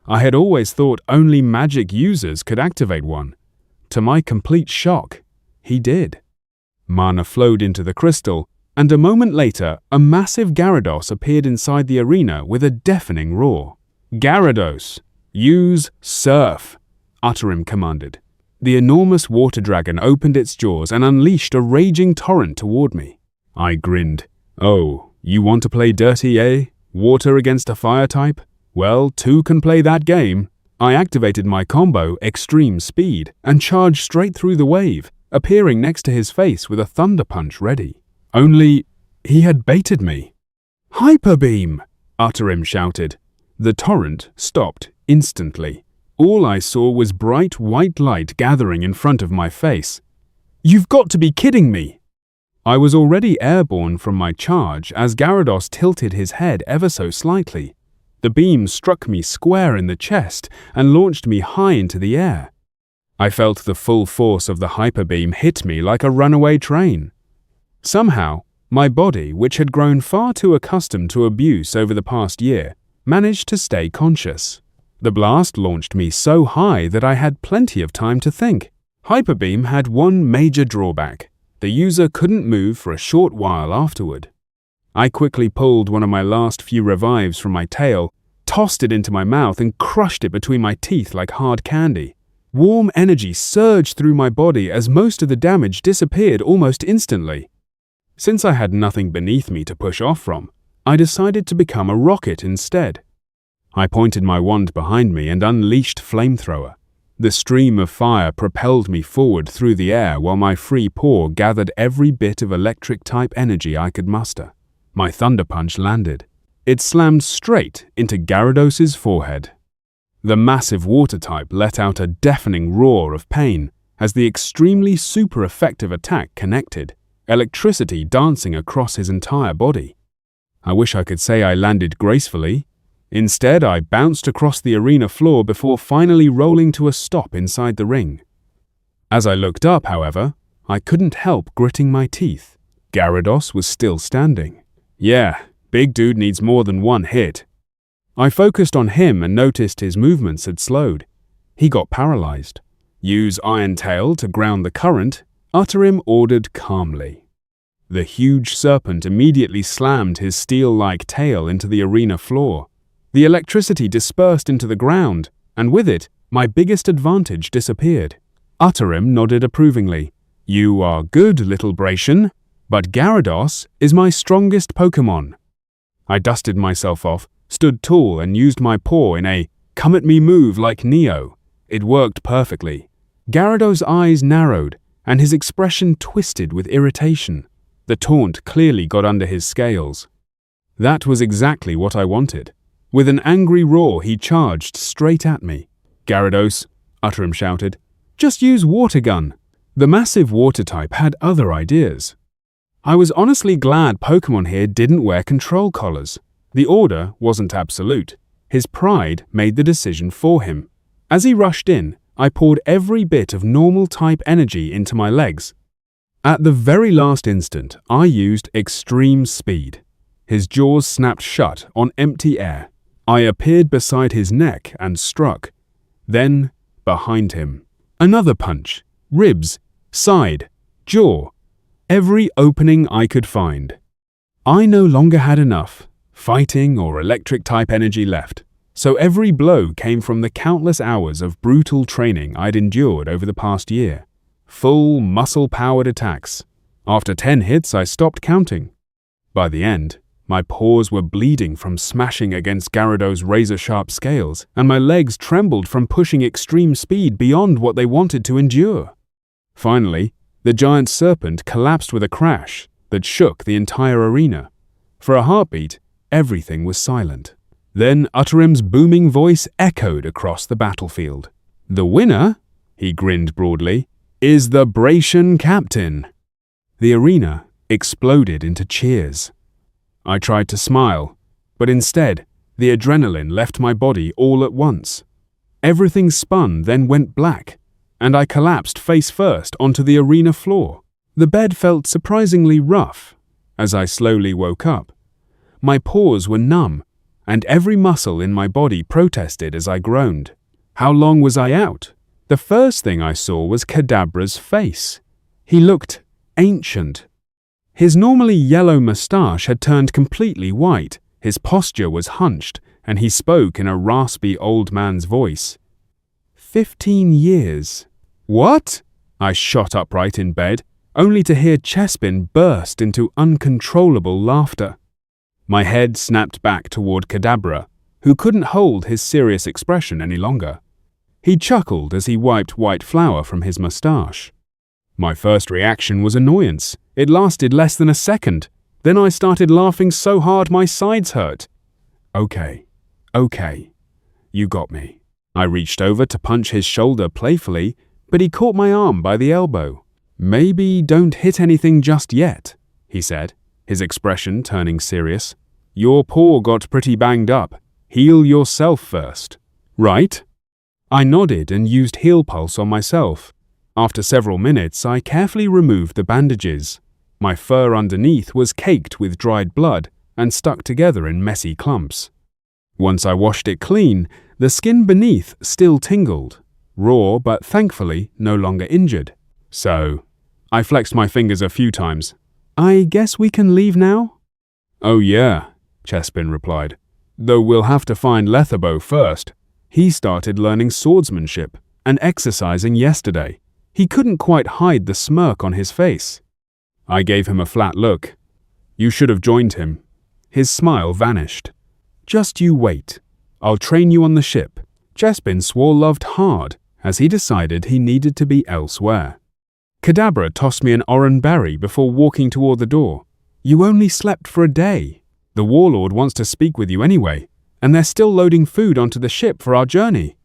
I had always thought only magic users could activate one. To my complete shock, he did. Mana flowed into the crystal, and a moment later, a massive Gyarados appeared inside the arena with a deafening roar. "Gyarados, use Surf," Otterim commanded. The enormous water dragon opened its jaws and unleashed a raging torrent toward me. I grinned. "Oh, you want to play dirty, eh? Water against a fire type? Well, 2 can play that game." I activated my combo, Extreme Speed, and charged straight through the wave, appearing next to his face with a Thunder Punch ready. Only, he had baited me. "Hyper Beam!" Otterim shouted. The torrent stopped instantly. All I saw was bright white light gathering in front of my face. "You've got to be kidding me!" I was already airborne from my charge as Gyarados tilted his head ever so slightly. The beam struck me square in the chest and launched me high into the air. I felt the full force of the hyper beam hit me like a runaway train. Somehow, my body, which had grown far too accustomed to abuse over the past year, managed to stay conscious. The blast launched me so high that I had plenty of time to think. Hyper beam had one major drawback. The user couldn't move for a short while afterward. I quickly pulled one of my last few revives from my tail, tossed it into my mouth and crushed it between my teeth like hard candy. Warm energy surged through my body as most of the damage disappeared almost instantly. Since I had nothing beneath me to push off from, I decided to become a rocket instead. I pointed my wand behind me and unleashed Flamethrower. The stream of fire propelled me forward through the air while my free paw gathered every bit of electric-type energy I could muster. My Thunder Punch landed. It slammed straight into Gyarados' forehead. The massive water type let out a deafening roar of pain as the extremely super effective attack connected, electricity dancing across his entire body. I wish I could say I landed gracefully. Instead, I bounced across the arena floor before finally rolling to a stop inside the ring. As I looked up, however, I couldn't help gritting my teeth. Gyarados was still standing. Yeah, big dude needs more than one hit. I focused on him and noticed his movements had slowed. He got paralyzed. Use Iron Tail to ground the current, Utterim ordered calmly. The huge serpent immediately slammed his steel-like tail into the arena floor. The electricity dispersed into the ground, and with it, my biggest advantage disappeared. Utterim nodded approvingly. You are good, little Bracian, but Gyarados is my strongest Pokémon. I dusted myself off, stood tall, and used my paw in a come-at-me move like Neo. It worked perfectly. Gyarados' eyes narrowed, and his expression twisted with irritation. The taunt clearly got under his scales. That was exactly what I wanted. With an angry roar, he charged straight at me. Gyarados, Utterim shouted, just use Water Gun. The massive water type had other ideas. I was honestly glad Pokémon here didn't wear control collars. The order wasn't absolute. His pride made the decision for him. As he rushed in, I poured every bit of normal-type energy into my legs. At the very last instant, I used extreme speed. His jaws snapped shut on empty air. I appeared beside his neck and struck. Then, behind him. Another punch. Ribs, side, jaw. Every opening I could find. I no longer had enough fighting or electric-type energy left, so every blow came from the countless hours of brutal training I'd endured over the past year. Full, muscle-powered attacks. After 10 hits, I stopped counting. By the end, my paws were bleeding from smashing against Gyarados' razor-sharp scales, and my legs trembled from pushing extreme speed beyond what they wanted to endure. Finally, the giant serpent collapsed with a crash that shook the entire arena. For a heartbeat, everything was silent. Then Utterim's booming voice echoed across the battlefield. The winner, he grinned broadly, is the Bracian captain. The arena exploded into cheers. I tried to smile, but instead, the adrenaline left my body all at once. Everything spun, then went black, and I collapsed face first onto the arena floor. The bed felt surprisingly rough as I slowly woke up. My paws were numb, and every muscle in my body protested as I groaned. How long was I out? The first thing I saw was Kadabra's face. He looked ancient. His normally yellow mustache had turned completely white, his posture was hunched, and he spoke in a raspy old man's voice. 15 years. What? I shot upright in bed, only to hear Chespin burst into uncontrollable laughter. My head snapped back toward Kadabra, who couldn't hold his serious expression any longer. He chuckled as he wiped white flour from his mustache. My first reaction was annoyance. It lasted less than a second. Then I started laughing so hard my sides hurt. Okay. You got me. I reached over to punch his shoulder playfully, but he caught my arm by the elbow. Maybe don't hit anything just yet, he said, his expression turning serious. Your paw got pretty banged up. Heal yourself first. Right? I nodded and used Heal Pulse on myself. After several minutes, I carefully removed the bandages. My fur underneath was caked with dried blood and stuck together in messy clumps. Once I washed it clean, the skin beneath still tingled, raw but thankfully no longer injured. So, I flexed my fingers a few times. I guess we can leave now? Oh yeah, Chespin replied. Though we'll have to find Letherbow first. He started learning swordsmanship and exercising yesterday. He couldn't quite hide the smirk on his face. I gave him a flat look. You should have joined him. His smile vanished. Just you wait. I'll train you on the ship. Chespin swore loved hard as he decided he needed to be elsewhere. Kadabra tossed me an oran berry before walking toward the door. You only slept for a day. The warlord wants to speak with you anyway, and they're still loading food onto the ship for our journey."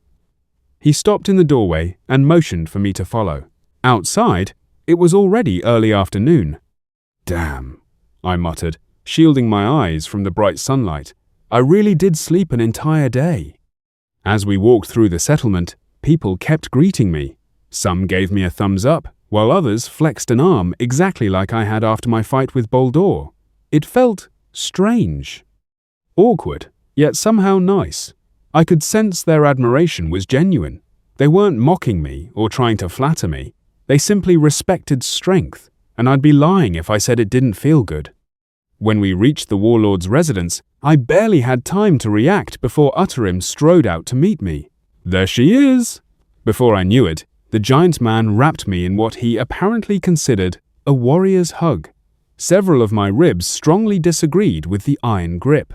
He stopped in the doorway and motioned for me to follow. Outside, it was already early afternoon. "Damn," I muttered, shielding my eyes from the bright sunlight. I really did sleep an entire day. As we walked through the settlement, people kept greeting me. Some gave me a thumbs up, while others flexed an arm exactly like I had after my fight with Boldor. It felt strange. Awkward, yet somehow nice. I could sense their admiration was genuine. They weren't mocking me or trying to flatter me. They simply respected strength, and I'd be lying if I said it didn't feel good. When we reached the warlord's residence, I barely had time to react before Utterim strode out to meet me. "There she is!" Before I knew it, the giant man wrapped me in what he apparently considered a warrior's hug. Several of my ribs strongly disagreed with the iron grip.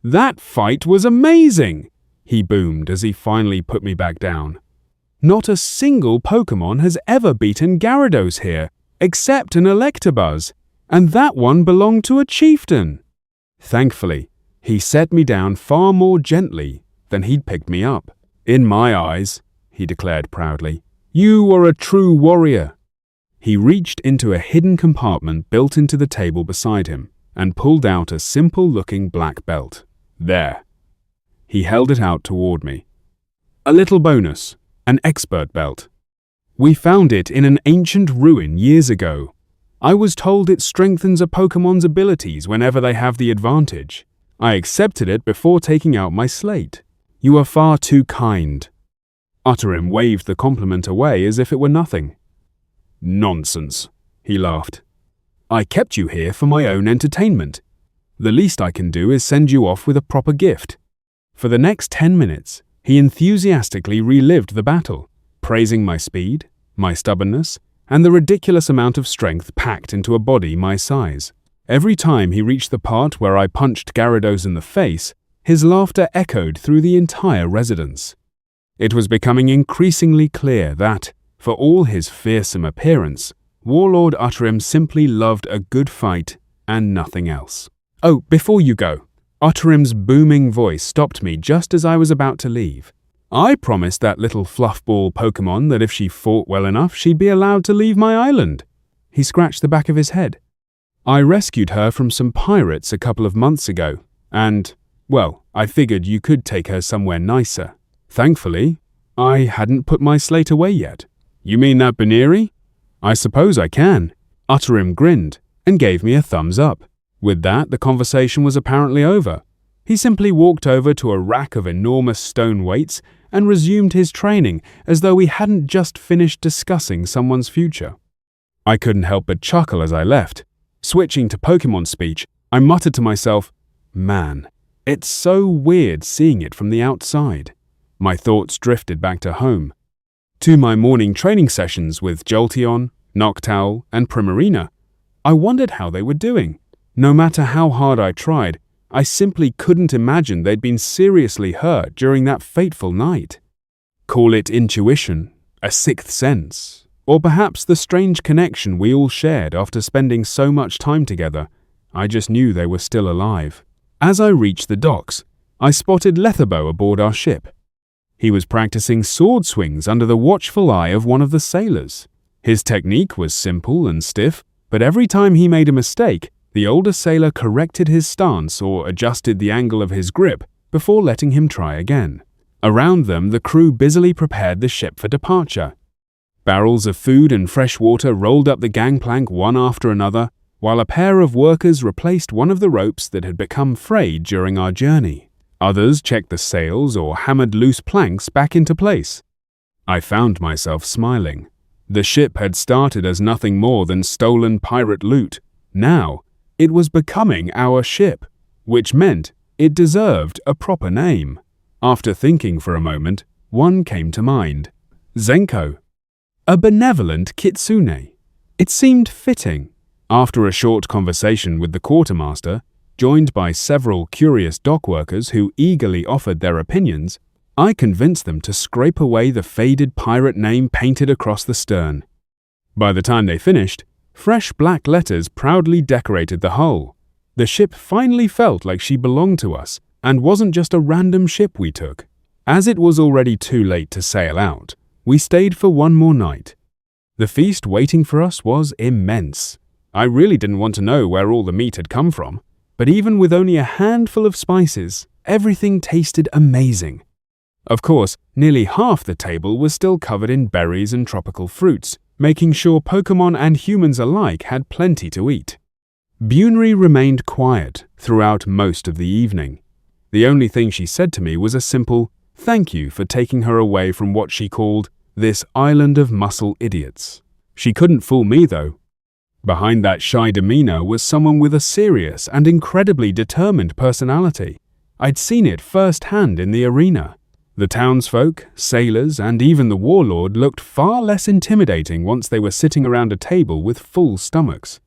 "That fight was amazing!" he boomed as he finally put me back down. "Not a single Pokémon has ever beaten Gyarados here, except an Electabuzz, and that one belonged to a chieftain." Thankfully, he set me down far more gently than he'd picked me up. "In my eyes," he declared proudly, "you are a true warrior." He reached into a hidden compartment built into the table beside him and pulled out a simple-looking black belt. "There." He held it out toward me. "A little bonus, an expert belt. We found it in an ancient ruin years ago. I was told it strengthens a Pokémon's abilities whenever they have the advantage. I accepted it before taking out my slate. You are far too kind." Utterim waved the compliment away as if it were nothing. "Nonsense," he laughed. "I kept you here for my own entertainment. The least I can do is send you off with a proper gift." For the next 10 minutes, he enthusiastically relived the battle, praising my speed, my stubbornness, and the ridiculous amount of strength packed into a body my size. Every time he reached the part where I punched Gyarados in the face, his laughter echoed through the entire residence. It was becoming increasingly clear that, for all his fearsome appearance, Warlord Utterim simply loved a good fight and nothing else. "Oh, before you go," Utterim's booming voice stopped me just as I was about to leave. "I promised that little fluffball Pokémon that if she fought well enough, she'd be allowed to leave my island." He scratched the back of his head. "I rescued her from some pirates a couple of months ago, and, well, I figured you could take her somewhere nicer. Thankfully, I hadn't put my slate away yet." "You mean that Baneri?" "I suppose I can." Utterim grinned and gave me a thumbs up. With that, the conversation was apparently over. He simply walked over to a rack of enormous stone weights and resumed his training as though we hadn't just finished discussing someone's future. I couldn't help but chuckle as I left. Switching to Pokémon speech, I muttered to myself, "Man, it's so weird seeing it from the outside." My thoughts drifted back to home. To my morning training sessions with Jolteon, Noctowl, and Primarina. I wondered how they were doing. No matter how hard I tried, I simply couldn't imagine they'd been seriously hurt during that fateful night. Call it intuition, a sixth sense, or perhaps the strange connection we all shared after spending so much time together. I just knew they were still alive. As I reached the docks, I spotted Letherbo aboard our ship. He was practicing sword swings under the watchful eye of one of the sailors. His technique was simple and stiff, but every time he made a mistake, the older sailor corrected his stance or adjusted the angle of his grip before letting him try again. Around them, the crew busily prepared the ship for departure. Barrels of food and fresh water rolled up the gangplank one after another, while a pair of workers replaced one of the ropes that had become frayed during our journey. Others checked the sails or hammered loose planks back into place. I found myself smiling. The ship had started as nothing more than stolen pirate loot. Now, it was becoming our ship, which meant it deserved a proper name. After thinking for a moment, one came to mind. Zenko. A benevolent kitsune. It seemed fitting. After a short conversation with the quartermaster, joined by several curious dock workers who eagerly offered their opinions, I convinced them to scrape away the faded pirate name painted across the stern. By the time they finished, fresh black letters proudly decorated the hull. The ship finally felt like she belonged to us and wasn't just a random ship we took. As it was already too late to sail out, we stayed for one more night. The feast waiting for us was immense. I really didn't want to know where all the meat had come from, but even with only a handful of spices, everything tasted amazing. Of course, nearly half the table was still covered in berries and tropical fruits, making sure Pokémon and humans alike had plenty to eat. Bunri remained quiet throughout most of the evening. The only thing she said to me was a simple thank you for taking her away from what she called this island of muscle idiots. She couldn't fool me, though. Behind that shy demeanor was someone with a serious and incredibly determined personality. I'd seen it firsthand in the arena. The townsfolk, sailors, and even the warlord looked far less intimidating once they were sitting around a table with full stomachs.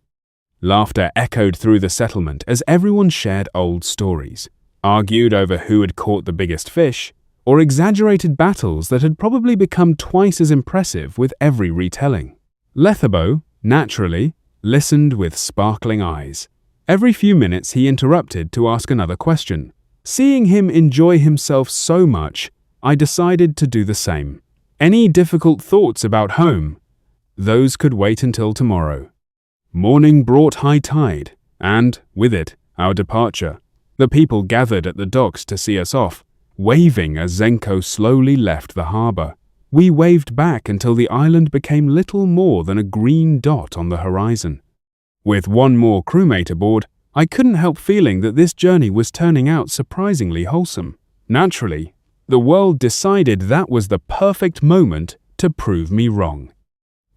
Laughter echoed through the settlement as everyone shared old stories, argued over who had caught the biggest fish, or exaggerated battles that had probably become twice as impressive with every retelling. Letherbo, naturally, listened with sparkling eyes. Every few minutes he interrupted to ask another question. Seeing him enjoy himself so much, I decided to do the same. Any difficult thoughts about home? Those could wait until tomorrow. Morning brought high tide, and, with it, our departure. The people gathered at the docks to see us off, waving as Zenko slowly left the harbor. We waved back until the island became little more than a green dot on the horizon. With one more crewmate aboard, I couldn't help feeling that this journey was turning out surprisingly wholesome. Naturally, the world decided that was the perfect moment to prove me wrong.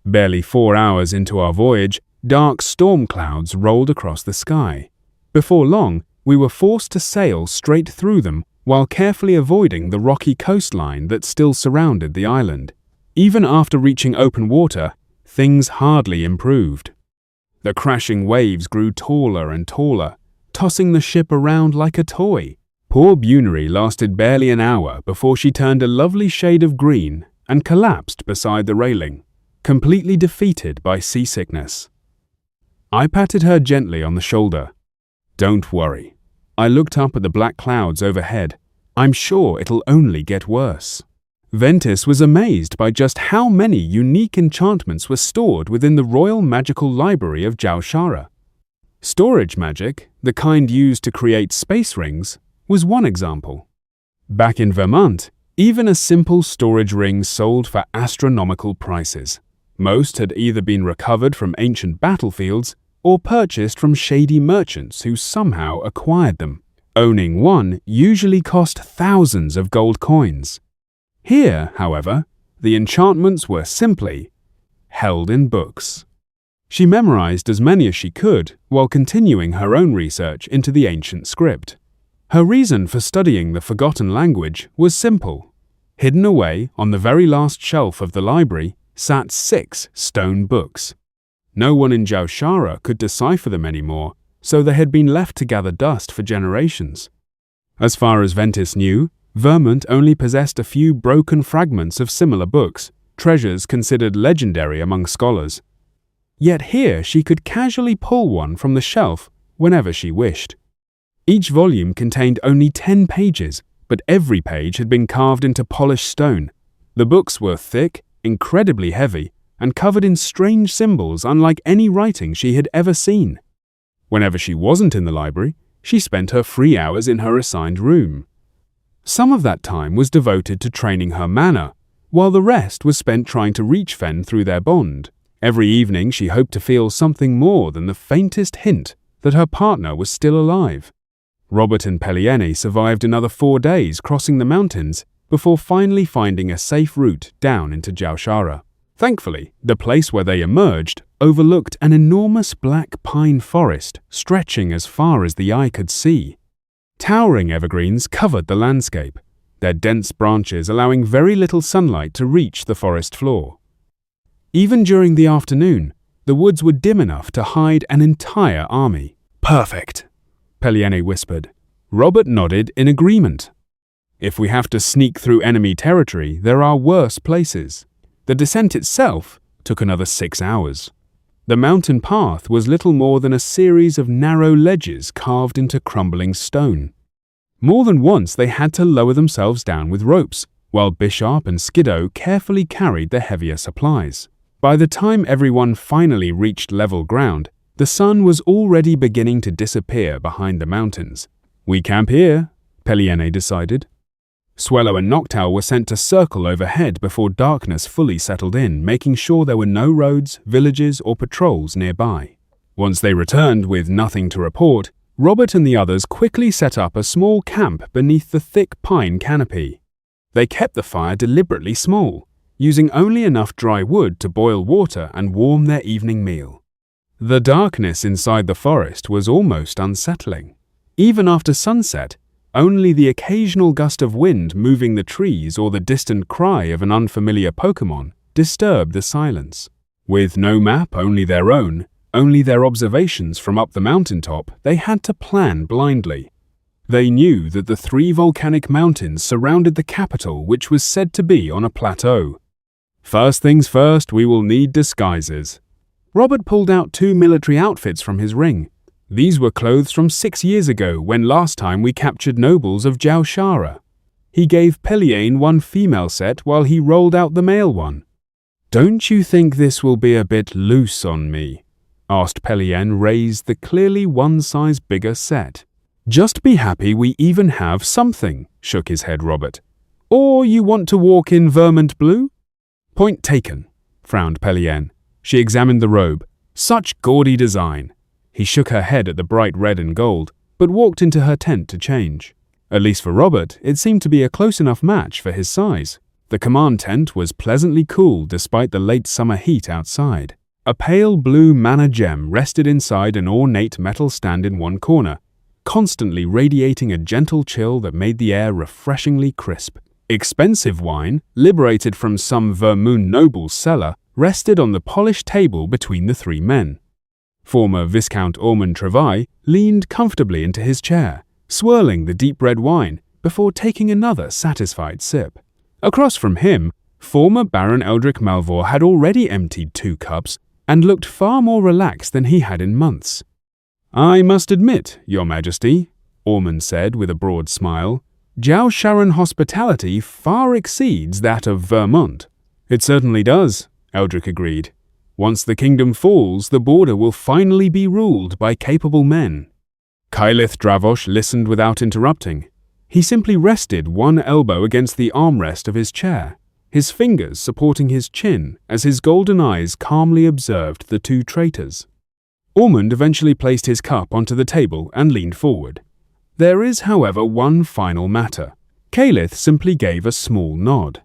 Barely 4 hours into our voyage, dark storm clouds rolled across the sky. Before long, we were forced to sail straight through them while carefully avoiding the rocky coastline that still surrounded the island. Even after reaching open water, things hardly improved. The crashing waves grew taller and taller, tossing the ship around like a toy. Poor Bunri lasted barely an hour before she turned a lovely shade of green and collapsed beside the railing, completely defeated by seasickness. I patted her gently on the shoulder. Don't worry. I looked up at the black clouds overhead. I'm sure it'll only get worse. Ventis was amazed by just how many unique enchantments were stored within the Royal Magical Library of Jaushara. Storage magic, the kind used to create space rings, was one example. Back in Vermont, even a simple storage ring sold for astronomical prices. Most had either been recovered from ancient battlefields or purchased from shady merchants who somehow acquired them. Owning one usually cost thousands of gold coins. Here, however, the enchantments were simply held in books. She memorized as many as she could while continuing her own research into the ancient script. Her reason for studying the forgotten language was simple. Hidden away on the very last shelf of the library sat 6 stone books. No one in Jaushara could decipher them anymore, so they had been left to gather dust for generations. As far as Ventis knew, Vermont only possessed a few broken fragments of similar books, treasures considered legendary among scholars. Yet here she could casually pull one from the shelf whenever she wished. Each volume contained only 10 pages, but every page had been carved into polished stone. The books were thick, incredibly heavy, and covered in strange symbols unlike any writing she had ever seen. Whenever she wasn't in the library, she spent her free hours in her assigned room. Some of that time was devoted to training her mana, while the rest was spent trying to reach Fenn through their bond. Every evening she hoped to feel something more than the faintest hint that her partner was still alive. Robert and Pelliene survived another 4 days crossing the mountains before finally finding a safe route down into Jaushara. Thankfully, the place where they emerged overlooked an enormous black pine forest stretching as far as the eye could see. Towering evergreens covered the landscape, their dense branches allowing very little sunlight to reach the forest floor. Even during the afternoon, the woods were dim enough to hide an entire army. "Perfect," Pelliene whispered. Robert nodded in agreement. "If we have to sneak through enemy territory, there are worse places." The descent itself took another 6 hours. The mountain path was little more than a series of narrow ledges carved into crumbling stone. More than once they had to lower themselves down with ropes, while Bishop and Skiddo carefully carried the heavier supplies. By the time everyone finally reached level ground, the sun was already beginning to disappear behind the mountains. "We camp here," Pelliene decided. Swellow and Noctowl were sent to circle overhead before darkness fully settled in, making sure there were no roads, villages, or patrols nearby. Once they returned with nothing to report, Robert and the others quickly set up a small camp beneath the thick pine canopy. They kept the fire deliberately small, using only enough dry wood to boil water and warm their evening meal. The darkness inside the forest was almost unsettling. Even after sunset, only the occasional gust of wind moving the trees or the distant cry of an unfamiliar Pokémon disturbed the silence. With no map, only their own, only their observations from up the mountaintop, they had to plan blindly. They knew that the 3 volcanic mountains surrounded the capital, which was said to be on a plateau. "First things first, we will need disguises." Robert pulled out 2 military outfits from his ring. These were clothes from 6 years ago, when last time we captured nobles of Jaushara. He gave Pelliene 1 female set while he rolled out the male one. "Don't you think this will be a bit loose on me?" asked Pelliene, raised the clearly 1 size bigger set. "Just be happy we even have something," shook his head Robert. "Or you want to walk in vermint blue?" "Point taken," frowned Pelliene. She examined the robe. Such gaudy design. He shook her head at the bright red and gold, but walked into her tent to change. At least for Robert, it seemed to be a close enough match for his size. The command tent was pleasantly cool despite the late summer heat outside. A pale blue mana gem rested inside an ornate metal stand in one corner, constantly radiating a gentle chill that made the air refreshingly crisp. Expensive wine, liberated from some Vermoon noble's cellar, rested on the polished table between the 3 men. Former Viscount Ormond Trevai leaned comfortably into his chair, swirling the deep red wine before taking another satisfied sip. Across from him, former Baron Eldric Malvor had already emptied 2 cups and looked far more relaxed than he had in months. "I must admit, Your Majesty," Ormond said with a broad smile, "Jausharan hospitality far exceeds that of Vermont." "It certainly does," Eldric agreed. "Once the kingdom falls, the border will finally be ruled by capable men." Kylith Dravosh listened without interrupting. He simply rested 1 elbow against the armrest of his chair, his fingers supporting his chin as his golden eyes calmly observed the 2 traitors. Ormond eventually placed his cup onto the table and leaned forward. "There is, however, one final matter." Kylith simply gave a small nod.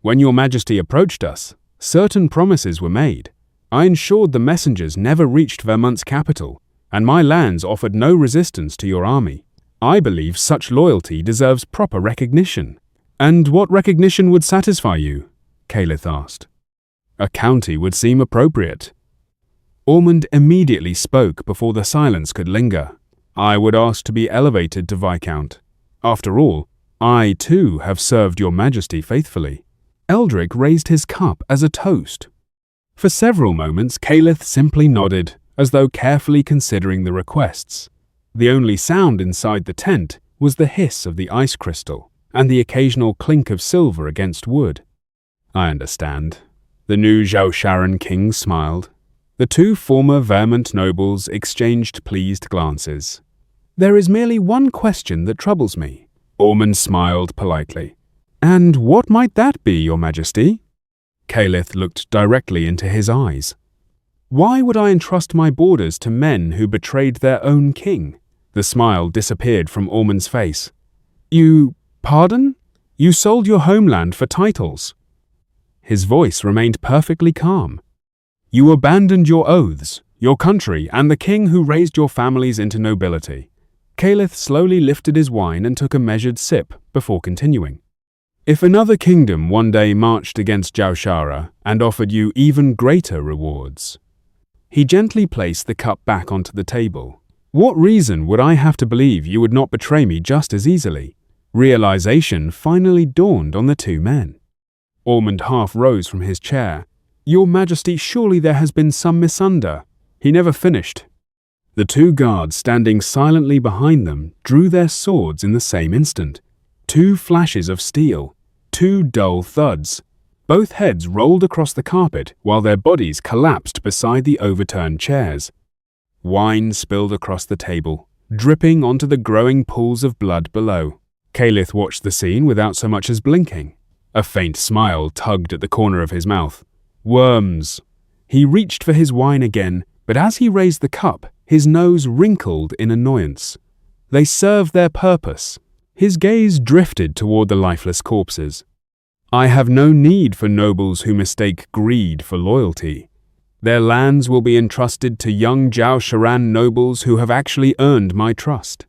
"When Your Majesty approached us, certain promises were made. I ensured the messengers never reached Vermont's capital, and my lands offered no resistance to your army. I believe such loyalty deserves proper recognition." "And what recognition would satisfy you?" Kylith asked. "A county would seem appropriate." Ormond immediately spoke before the silence could linger. "I would ask to be elevated to Viscount. After all, I too have served Your Majesty faithfully." Eldric raised his cup as a toast. For several moments, Kylith simply nodded, as though carefully considering the requests. The only sound inside the tent was the hiss of the ice crystal and the occasional clink of silver against wood. "I understand." The new Jausharan king smiled. The 2 former Vermont nobles exchanged pleased glances. "There is merely one question that troubles me." Ormond smiled politely. "And what might that be, Your Majesty?" Kylith looked directly into his eyes. "Why would I entrust my borders to men who betrayed their own king?" The smile disappeared from Ormond's face. "You... pardon? You sold your homeland for titles." His voice remained perfectly calm. "You abandoned your oaths, your country, and the king who raised your families into nobility." Kylith slowly lifted his wine and took a measured sip before continuing. "If another kingdom one day marched against Jaushara and offered you even greater rewards." He gently placed the cup back onto the table. "What reason would I have to believe you would not betray me just as easily?" Realization finally dawned on the 2 men. Ormond half rose from his chair. "Your Majesty, surely there has been some misunder." He never finished. The two guards standing silently behind them drew their swords in the same instant. Two flashes of steel, two dull thuds. Both heads rolled across the carpet while their bodies collapsed beside the overturned chairs. Wine spilled across the table, dripping onto the growing pools of blood below. Caliph watched the scene without so much as blinking. A faint smile tugged at the corner of his mouth. Worms. He reached for his wine again, but as he raised the cup, his nose wrinkled in annoyance. They served their purpose. His gaze drifted toward the lifeless corpses. I have no need for nobles who mistake greed for loyalty. Their lands will be entrusted to young Zhao Sharan nobles who have actually earned my trust.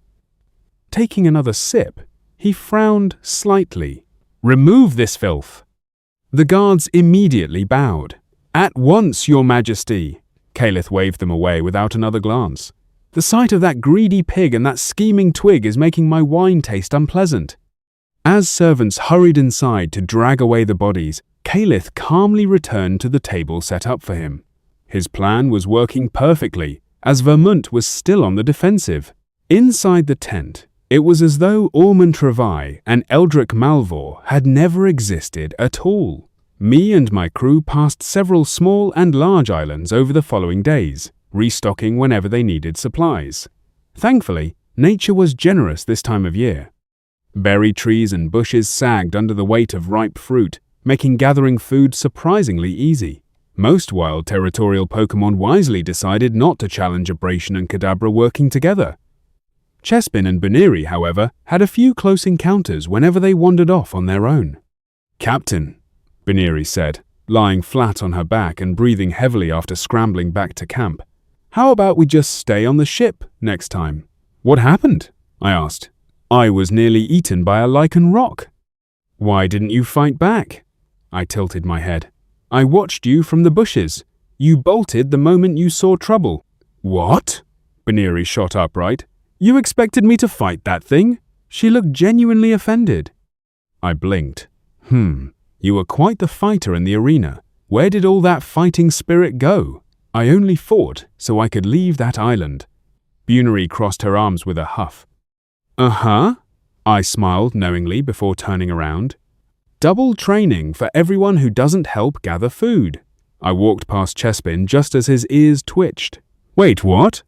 Taking another sip, he frowned slightly. Remove this filth. The guards immediately bowed. At once, Your Majesty. Caliph waved them away without another glance. The sight of that greedy pig and that scheming twig is making my wine taste unpleasant. As servants hurried inside to drag away the bodies, Caliph calmly returned to the table set up for him. His plan was working perfectly, as Vermont was still on the defensive. Inside the tent, it was as though Ormond Travai and Eldric Malvor had never existed at all. Me and my crew passed several small and large islands over the following days, restocking whenever they needed supplies. Thankfully, nature was generous this time of year. Berry trees and bushes sagged under the weight of ripe fruit, making gathering food surprisingly easy. Most wild territorial Pokémon wisely decided not to challenge Abrasion and Kadabra working together. Chespin and Baneri, however, had a few close encounters whenever they wandered off on their own. "Captain," Baneri said, lying flat on her back and breathing heavily after scrambling back to camp, "how about we just stay on the ship next time?" "What happened?" I asked. "I was nearly eaten by a lichen rock." "Why didn't you fight back?" I tilted my head. "I watched you from the bushes. You bolted the moment you saw trouble." "What?" Baneri shot upright. "You expected me to fight that thing?" She looked genuinely offended. I blinked. You were quite the fighter in the arena. Where did all that fighting spirit go? I only fought so I could leave that island." Buneri crossed her arms with a huff. "Uh-huh," I smiled knowingly before turning around. "Double training for everyone who doesn't help gather food." I walked past Chespin just as his ears twitched. "Wait, what?"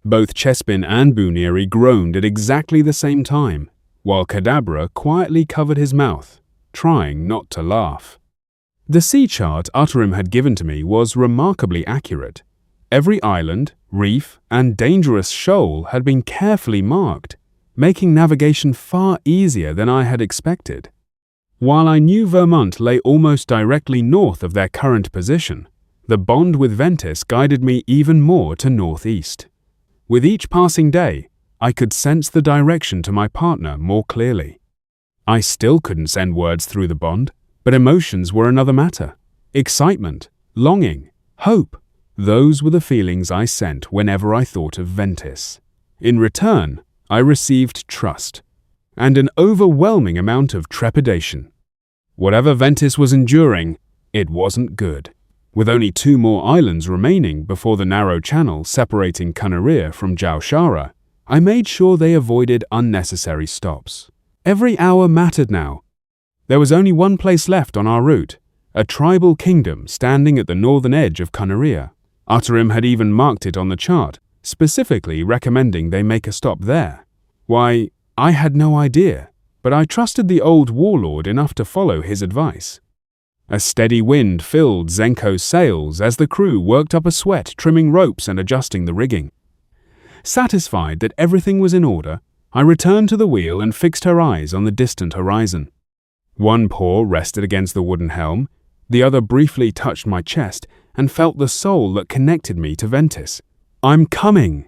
Both Chespin and Buneri groaned at exactly the same time, while Kadabra quietly covered his mouth, trying not to laugh. The sea chart Utterim had given to me was remarkably accurate. Every island, reef, and dangerous shoal had been carefully marked, making navigation far easier than I had expected. While I knew Vermont lay almost directly north of their current position, the bond with Ventis guided me even more to northeast. With each passing day, I could sense the direction to my partner more clearly. I still couldn't send words through the bond, but emotions were another matter. Excitement, longing, hope, those were the feelings I sent whenever I thought of Ventis. In return, I received trust, and an overwhelming amount of trepidation. Whatever Ventis was enduring, it wasn't good. With only 2 more islands remaining before the narrow channel separating Kanaria from Jaushara, I made sure they avoided unnecessary stops. Every hour mattered now. There was only one place left on our route, a tribal kingdom standing at the northern edge of Kanaria. Utterim had even marked it on the chart, specifically recommending they make a stop there. Why, I had no idea, but I trusted the old warlord enough to follow his advice. A steady wind filled Zenko's sails as the crew worked up a sweat trimming ropes and adjusting the rigging. Satisfied that everything was in order, I returned to the wheel and fixed her eyes on the distant horizon. One paw rested against the wooden helm, the other briefly touched my chest and felt the soul that connected me to Ventis. "I'm coming!"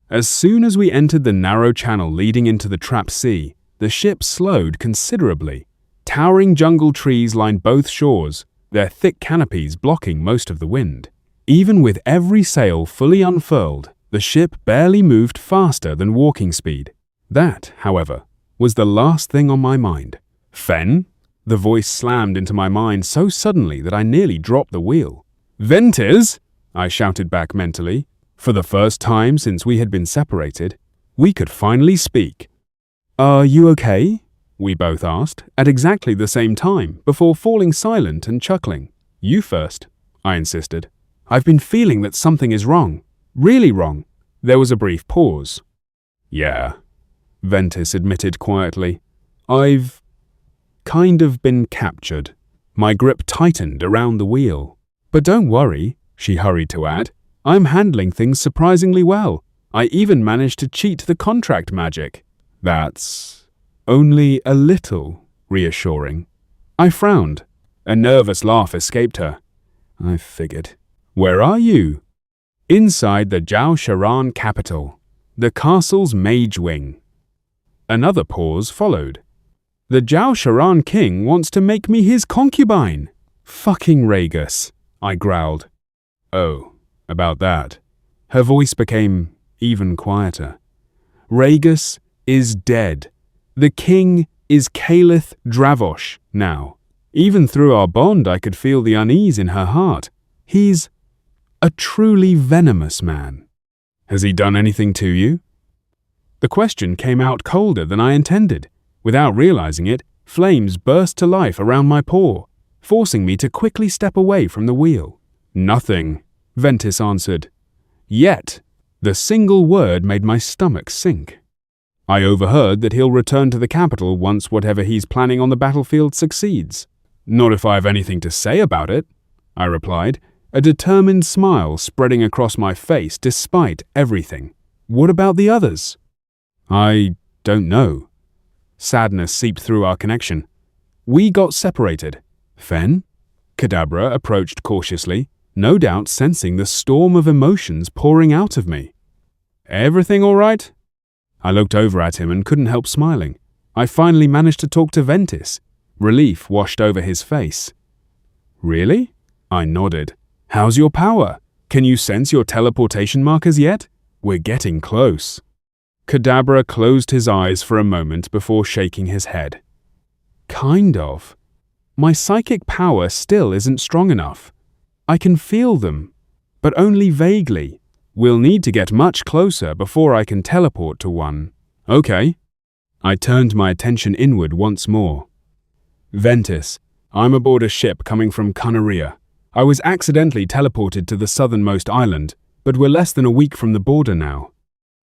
As soon as we entered the narrow channel leading into the trapped sea, the ship slowed considerably. Towering jungle trees lined both shores, their thick canopies blocking most of the wind. Even with every sail fully unfurled, the ship barely moved faster than walking speed. That, however, was the last thing on my mind. "Fenn?" The voice slammed into my mind so suddenly that I nearly dropped the wheel. "Ventis!" I shouted back mentally. For the first time since we had been separated, we could finally speak. "Are you okay?" we both asked, at exactly the same time, before falling silent and chuckling. "You first," I insisted. "I've been feeling that something is wrong. Really wrong." There was a brief pause. "Yeah," Ventis admitted quietly. "I've kind of been captured." My grip tightened around the wheel. "But don't worry," she hurried to add. "I'm handling things surprisingly well. I even managed to cheat the contract magic." "That's only a little reassuring." I frowned. A nervous laugh escaped her. "I figured." "Where are you?" "Inside the Zhao Sharan capital, the castle's mage wing." Another pause followed. "The Zhao Sharan king wants to make me his concubine." "Fucking Ragus," I growled. "Oh, about that." Her voice became even quieter. "Ragus is dead. The king is Caliph Dravosh now." Even through our bond, I could feel the unease in her heart. "He's a truly venomous man." "Has he done anything to you?" The question came out colder than I intended. Without realizing it, flames burst to life around my paw, forcing me to quickly step away from the wheel. "Nothing," Ventis answered. "Yet." The single word made my stomach sink. "I overheard that he'll return to the capital once whatever he's planning on the battlefield succeeds." "Not if I have anything to say about it," I replied, a determined smile spreading across my face despite everything. "What about the others?" "I don't know." Sadness seeped through our connection. "We got separated." "Fenn?" Kadabra approached cautiously, no doubt sensing the storm of emotions pouring out of me. "Everything all right?" I looked over at him and couldn't help smiling. I finally managed to talk to Ventis. Relief washed over his face. "Really?" I nodded. "How's your power? Can you sense your teleportation markers yet? We're getting close." Kadabra closed his eyes for a moment before shaking his head. "Kind of. My psychic power still isn't strong enough. I can feel them, but only vaguely. We'll need to get much closer before I can teleport to one." "Okay." I turned my attention inward once more. "Ventis, I'm aboard a ship coming from Canaria. I was accidentally teleported to the southernmost island, but we're less than a week from the border now."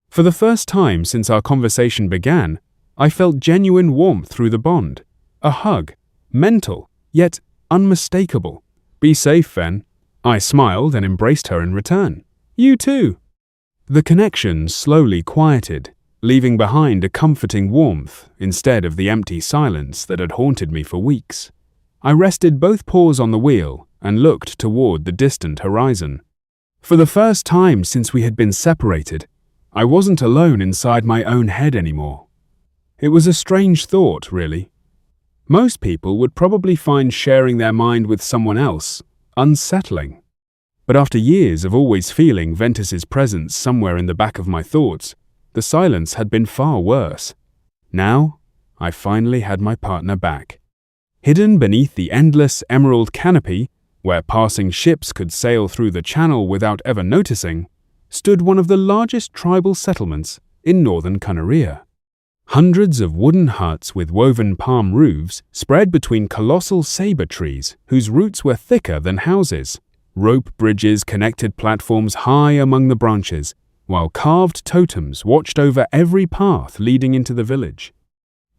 For the first time since our conversation began, I felt genuine warmth through the bond. A hug, mental, yet unmistakable. "Be safe, Fenn." I smiled and embraced her in return. "You too." The connection slowly quieted, leaving behind a comforting warmth instead of the empty silence that had haunted me for weeks. I rested both paws on the wheel and looked toward the distant horizon. For the first time since we had been separated, I wasn't alone inside my own head anymore. It was a strange thought, really. Most people would probably find sharing their mind with someone else unsettling. But after years of always feeling Ventis's presence somewhere in the back of my thoughts, the silence had been far worse. Now, I finally had my partner back. Hidden beneath the endless emerald canopy, where passing ships could sail through the channel without ever noticing, stood one of the largest tribal settlements in northern Canaria. Hundreds of wooden huts with woven palm roofs spread between colossal saber trees whose roots were thicker than houses. Rope bridges connected platforms high among the branches, while carved totems watched over every path leading into the village.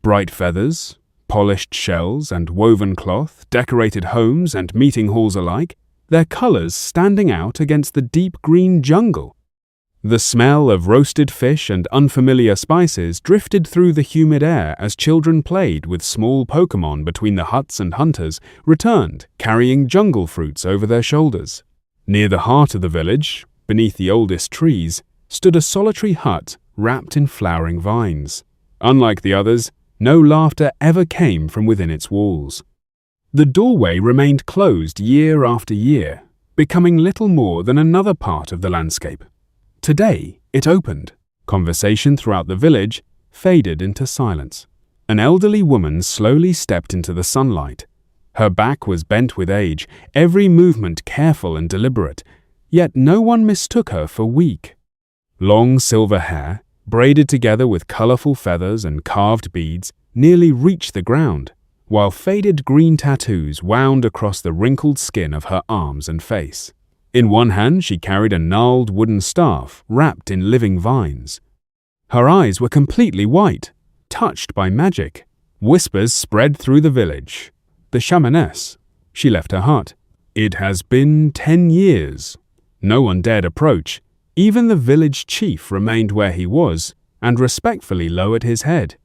Bright feathers, polished shells, and woven cloth decorated homes and meeting halls alike, their colors standing out against the deep green jungle. The smell of roasted fish and unfamiliar spices drifted through the humid air as children played with small Pokémon between the huts, and hunters returned, carrying jungle fruits over their shoulders. Near the heart of the village, beneath the oldest trees, stood a solitary hut wrapped in flowering vines. Unlike the others, no laughter ever came from within its walls. The doorway remained closed year after year, becoming little more than another part of the landscape. Today, it opened. Conversation throughout the village faded into silence. An elderly woman slowly stepped into the sunlight. Her back was bent with age, every movement careful and deliberate, yet no one mistook her for weak. Long silver hair, braided together with colorful feathers and carved beads, nearly reached the ground, while faded green tattoos wound across the wrinkled skin of her arms and face. In one hand she carried a gnarled wooden staff wrapped in living vines. Her eyes were completely white, touched by magic. Whispers spread through the village. The shamaness. She left her hut. It has been 10 years. No one dared approach. Even the village chief remained where he was and respectfully lowered his head.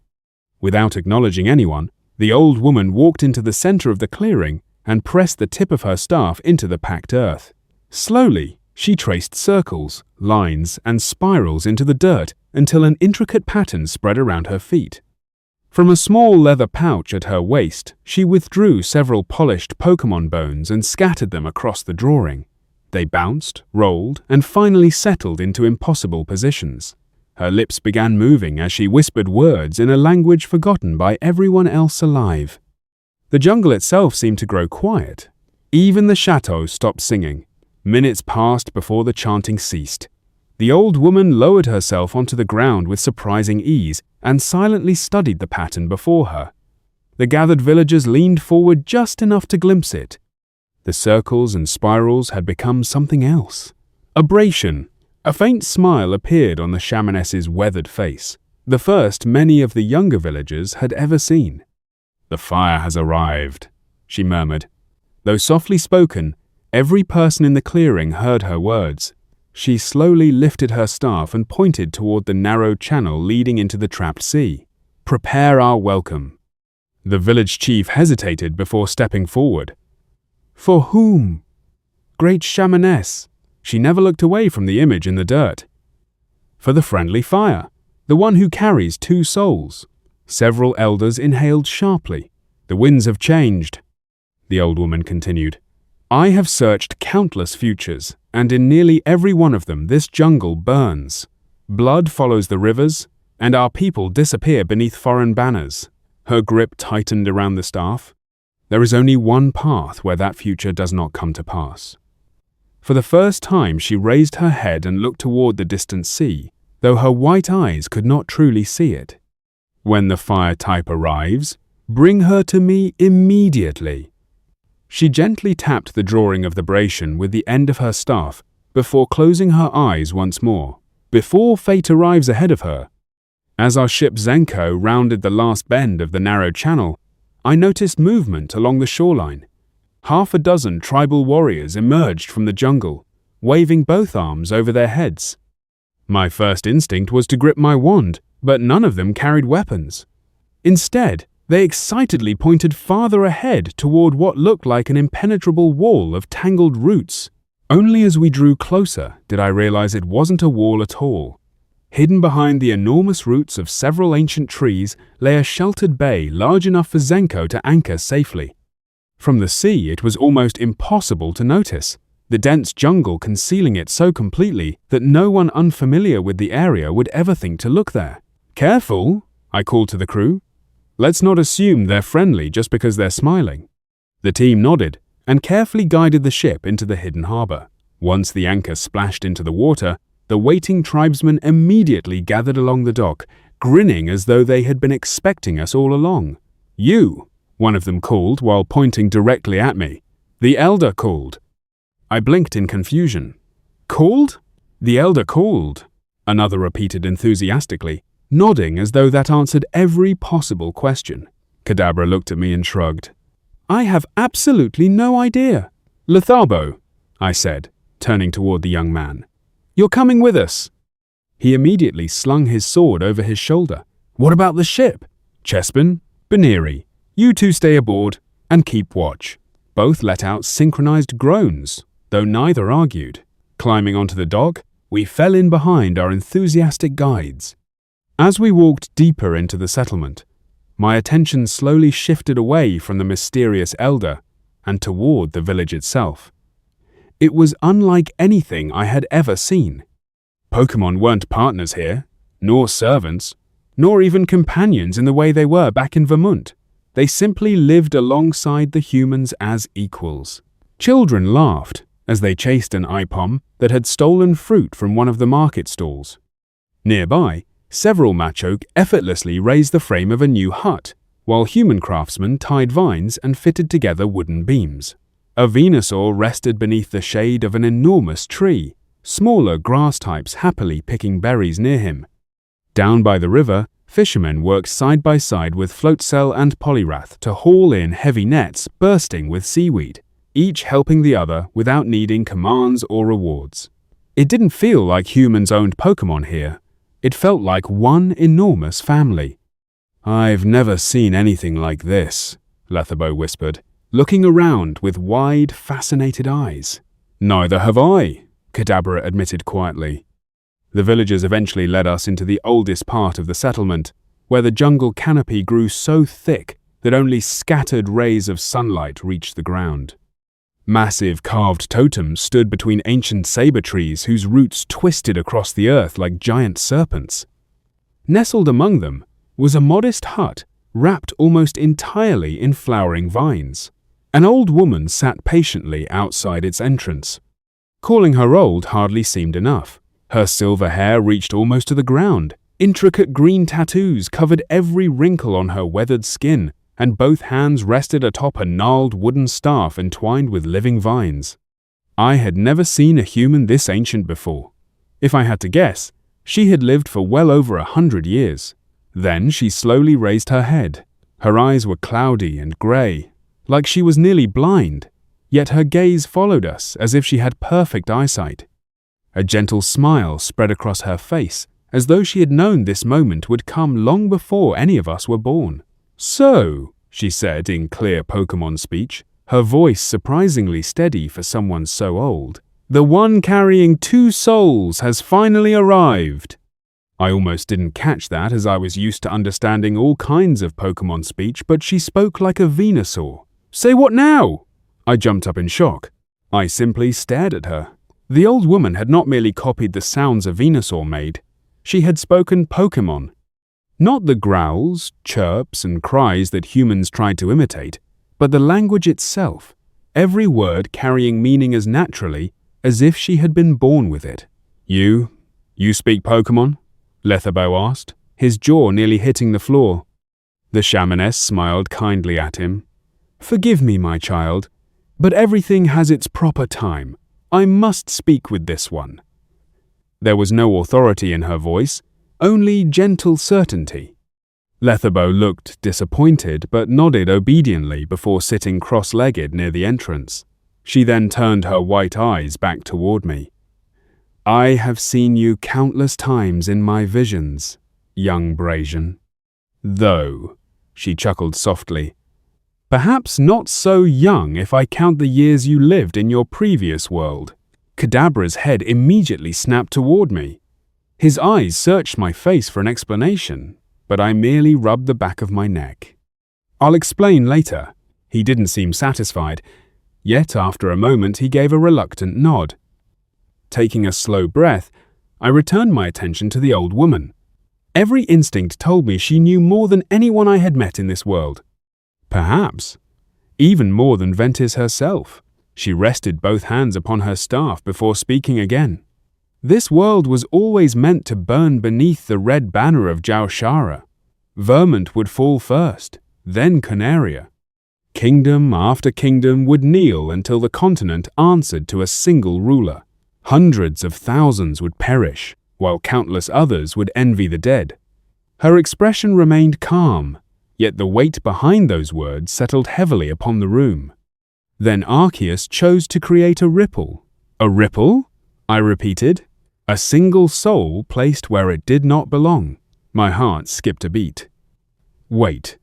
Without acknowledging anyone, the old woman walked into the center of the clearing and pressed the tip of her staff into the packed earth. Slowly, she traced circles, lines, and spirals into the dirt until an intricate pattern spread around her feet. From a small leather pouch at her waist, she withdrew several polished Pokémon bones and scattered them across the drawing. They bounced, rolled, and finally settled into impossible positions. Her lips began moving as she whispered words in a language forgotten by everyone else alive. The jungle itself seemed to grow quiet. Even the chateau stopped singing. Minutes passed before the chanting ceased. The old woman lowered herself onto the ground with surprising ease and silently studied the pattern before her. The gathered villagers leaned forward just enough to glimpse it. The circles and spirals had become something else. Abrasion. A faint smile appeared on the shamaness's weathered face, the first many of the younger villagers had ever seen. "The fire has arrived," she murmured. Though softly spoken, every person in the clearing heard her words. She slowly lifted her staff and pointed toward the narrow channel leading into the trapped sea. "Prepare our welcome." The village chief hesitated before stepping forward. "For whom?" "Great shamaness." She never looked away from the image in the dirt. "For the friendly fire, the one who carries 2 souls." Several elders inhaled sharply. "The winds have changed," the old woman continued. "I have searched countless futures, and in nearly every one of them this jungle burns. Blood follows the rivers, and our people disappear beneath foreign banners." Her grip tightened around the staff. "There is only one path where that future does not come to pass." For the first time she raised her head and looked toward the distant sea, though her white eyes could not truly see it. "When the fire type arrives, bring her to me immediately." She gently tapped the drawing of the Bratian with the end of her staff before closing her eyes once more. "Before fate arrives ahead of her." As our ship Zenko rounded the last bend of the narrow channel, I noticed movement along the shoreline. 6 tribal warriors emerged from the jungle, waving both arms over their heads. My first instinct was to grip my wand, but none of them carried weapons. Instead, they excitedly pointed farther ahead toward what looked like an impenetrable wall of tangled roots. Only as we drew closer did I realize it wasn't a wall at all. Hidden behind the enormous roots of several ancient trees lay a sheltered bay large enough for Zenko to anchor safely. From the sea, it was almost impossible to notice, the dense jungle concealing it so completely that no one unfamiliar with the area would ever think to look there. "Careful," I called to the crew. "Let's not assume they're friendly just because they're smiling." The team nodded and carefully guided the ship into the hidden harbor. Once the anchor splashed into the water, the waiting tribesmen immediately gathered along the dock, grinning as though they had been expecting us all along. "You," one of them called while pointing directly at me. "The elder called." I blinked in confusion. "Called?" "The elder called," another repeated enthusiastically, nodding as though that answered every possible question. Kadabra looked at me and shrugged. "I have absolutely no idea." "Letharbo," I said, turning toward the young man. "You're coming with us." He immediately slung his sword over his shoulder. "What about the ship?" "Chespin, Beniri, you two stay aboard and keep watch." Both let out synchronized groans, though neither argued. Climbing onto the dock, we fell in behind our enthusiastic guides. As we walked deeper into the settlement, my attention slowly shifted away from the mysterious elder and toward the village itself. It was unlike anything I had ever seen. Pokémon weren't partners here, nor servants. nor even companions in the way they were back in Vermont. They simply lived alongside the humans as equals. Children laughed as they chased an ipom that had stolen fruit from one of the market stalls. Nearby, several machoke effortlessly raised the frame of a new hut, while human craftsmen tied vines and fitted together wooden beams. A Venusaur rested beneath the shade of an enormous tree, smaller grass types happily picking berries near him. Down by the river, fishermen worked side by side with Floatcell and Polyrath to haul in heavy nets bursting with seaweed, each helping the other without needing commands or rewards. It didn't feel like humans owned Pokémon here. It felt like one enormous family. "I've never seen anything like this," Letherbo whispered, looking around with wide, fascinated eyes. "Neither have I," Kadabra admitted quietly. The villagers eventually led us into the oldest part of the settlement, where the jungle canopy grew so thick that only scattered rays of sunlight reached the ground. Massive carved totems stood between ancient saber trees whose roots twisted across the earth like giant serpents. Nestled among them was a modest hut wrapped almost entirely in flowering vines. An old woman sat patiently outside its entrance. Calling her old hardly seemed enough. Her silver hair reached almost to the ground. Intricate green tattoos covered every wrinkle on her weathered skin, and both hands rested atop a gnarled wooden staff entwined with living vines. I had never seen a human this ancient before. If I had to guess, she had lived for well over 100 years. Then she slowly raised her head. Her eyes were cloudy and grey, like she was nearly blind, yet her gaze followed us as if she had perfect eyesight. A gentle smile spread across her face, as though she had known this moment would come long before any of us were born. "So," she said in clear Pokémon speech, her voice surprisingly steady for someone so old, "the one carrying 2 souls has finally arrived." I almost didn't catch that, as I was used to understanding all kinds of Pokémon speech, but she spoke like a Venusaur. "Say what now?" I jumped up in shock. I simply stared at her. The old woman had not merely copied the sounds a Venusaur made, she had spoken Pokémon. Not the growls, chirps, and cries that humans tried to imitate, but the language itself, every word carrying meaning as naturally as if she had been born with it. You speak Pokémon?" Letherbo asked, his jaw nearly hitting the floor. The shamaness smiled kindly at him. "Forgive me, my child, but everything has its proper time. I must speak with this one." There was no authority in her voice, only gentle certainty. Letherbo looked disappointed but nodded obediently before sitting cross-legged near the entrance. She then turned her white eyes back toward me. "I have seen you countless times in my visions, young Brazian. Though," she chuckled softly, "perhaps not so young if I count the years you lived in your previous world." Kadabra's head immediately snapped toward me. His eyes searched my face for an explanation, but I merely rubbed the back of my neck. "I'll explain later." He didn't seem satisfied, yet after a moment he gave a reluctant nod. Taking a slow breath, I returned my attention to the old woman. Every instinct told me she knew more than anyone I had met in this world. Perhaps even more than Ventis herself. She rested both hands upon her staff before speaking again. This world was always meant to burn beneath the red banner of Jaushara. Vermont would fall first, then Canaria. Kingdom after kingdom would kneel until the continent answered to a single ruler. Hundreds of thousands would perish, while countless others would envy the dead. Her expression remained calm, yet the weight behind those words settled heavily upon the room. Then Arceus chose to create a ripple. "A ripple?" I repeated. "A single soul placed where it did not belong." My heart skipped a beat. "Wait."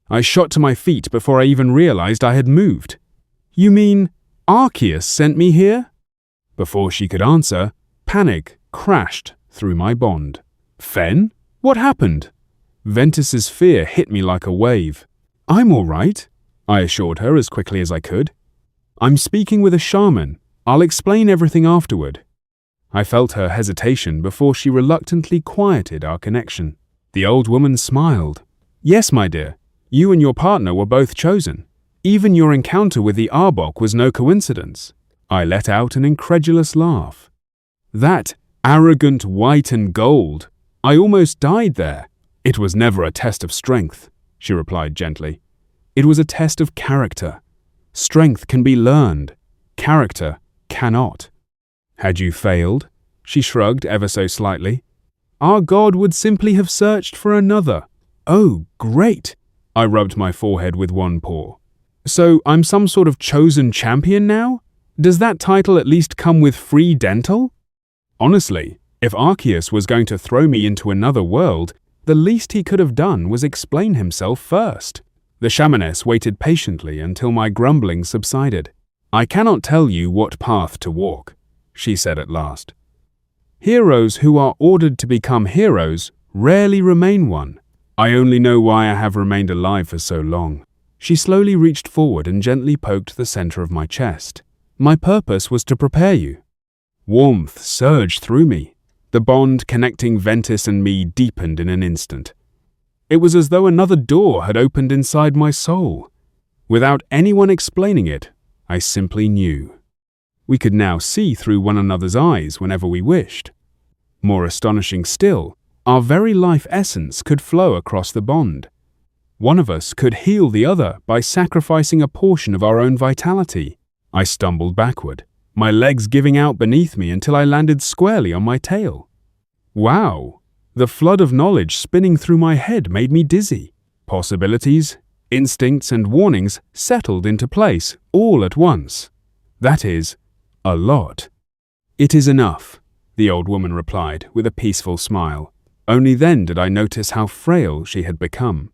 I shot to my feet before I even realized I had moved. "You mean Arceus sent me here?" Before she could answer, panic crashed through my bond. "Fenn? What happened?" Ventis's fear hit me like a wave. "I'm all right," I assured her as quickly as I could. "I'm speaking with a shaman. I'll explain everything afterward." I felt her hesitation before she reluctantly quieted our connection. The old woman smiled. Yes, my dear, you and your partner were both chosen. Even your encounter with the Arbok was no coincidence. I let out an incredulous laugh. That arrogant white and gold. I almost died there. It was never a test of strength, she replied gently. It was a test of character. Strength can be learned. Character cannot. Had you failed? She shrugged ever so slightly. Our God would simply have searched for another. Oh, great! I rubbed my forehead with one paw. So I'm some sort of chosen champion now? Does that title at least come with free dental? Honestly, if Arceus was going to throw me into another world, the least he could have done was explain himself first. The shamaness waited patiently until my grumbling subsided. I cannot tell you what path to walk, she said at last. Heroes who are ordered to become heroes rarely remain one. I only know why I have remained alive for so long. She slowly reached forward and gently poked the center of my chest. My purpose was to prepare you. Warmth surged through me. The bond connecting Ventis and me deepened in an instant. It was as though another door had opened inside my soul. Without anyone explaining it, I simply knew. We could now see through one another's eyes whenever we wished. More astonishing still, our very life essence could flow across the bond. One of us could heal the other by sacrificing a portion of our own vitality. I stumbled backward, my legs giving out beneath me until I landed squarely on my tail. Wow! The flood of knowledge spinning through my head made me dizzy. Possibilities, instincts, and warnings settled into place all at once. That is, a lot. It is enough, the old woman replied with a peaceful smile. Only then did I notice how frail she had become.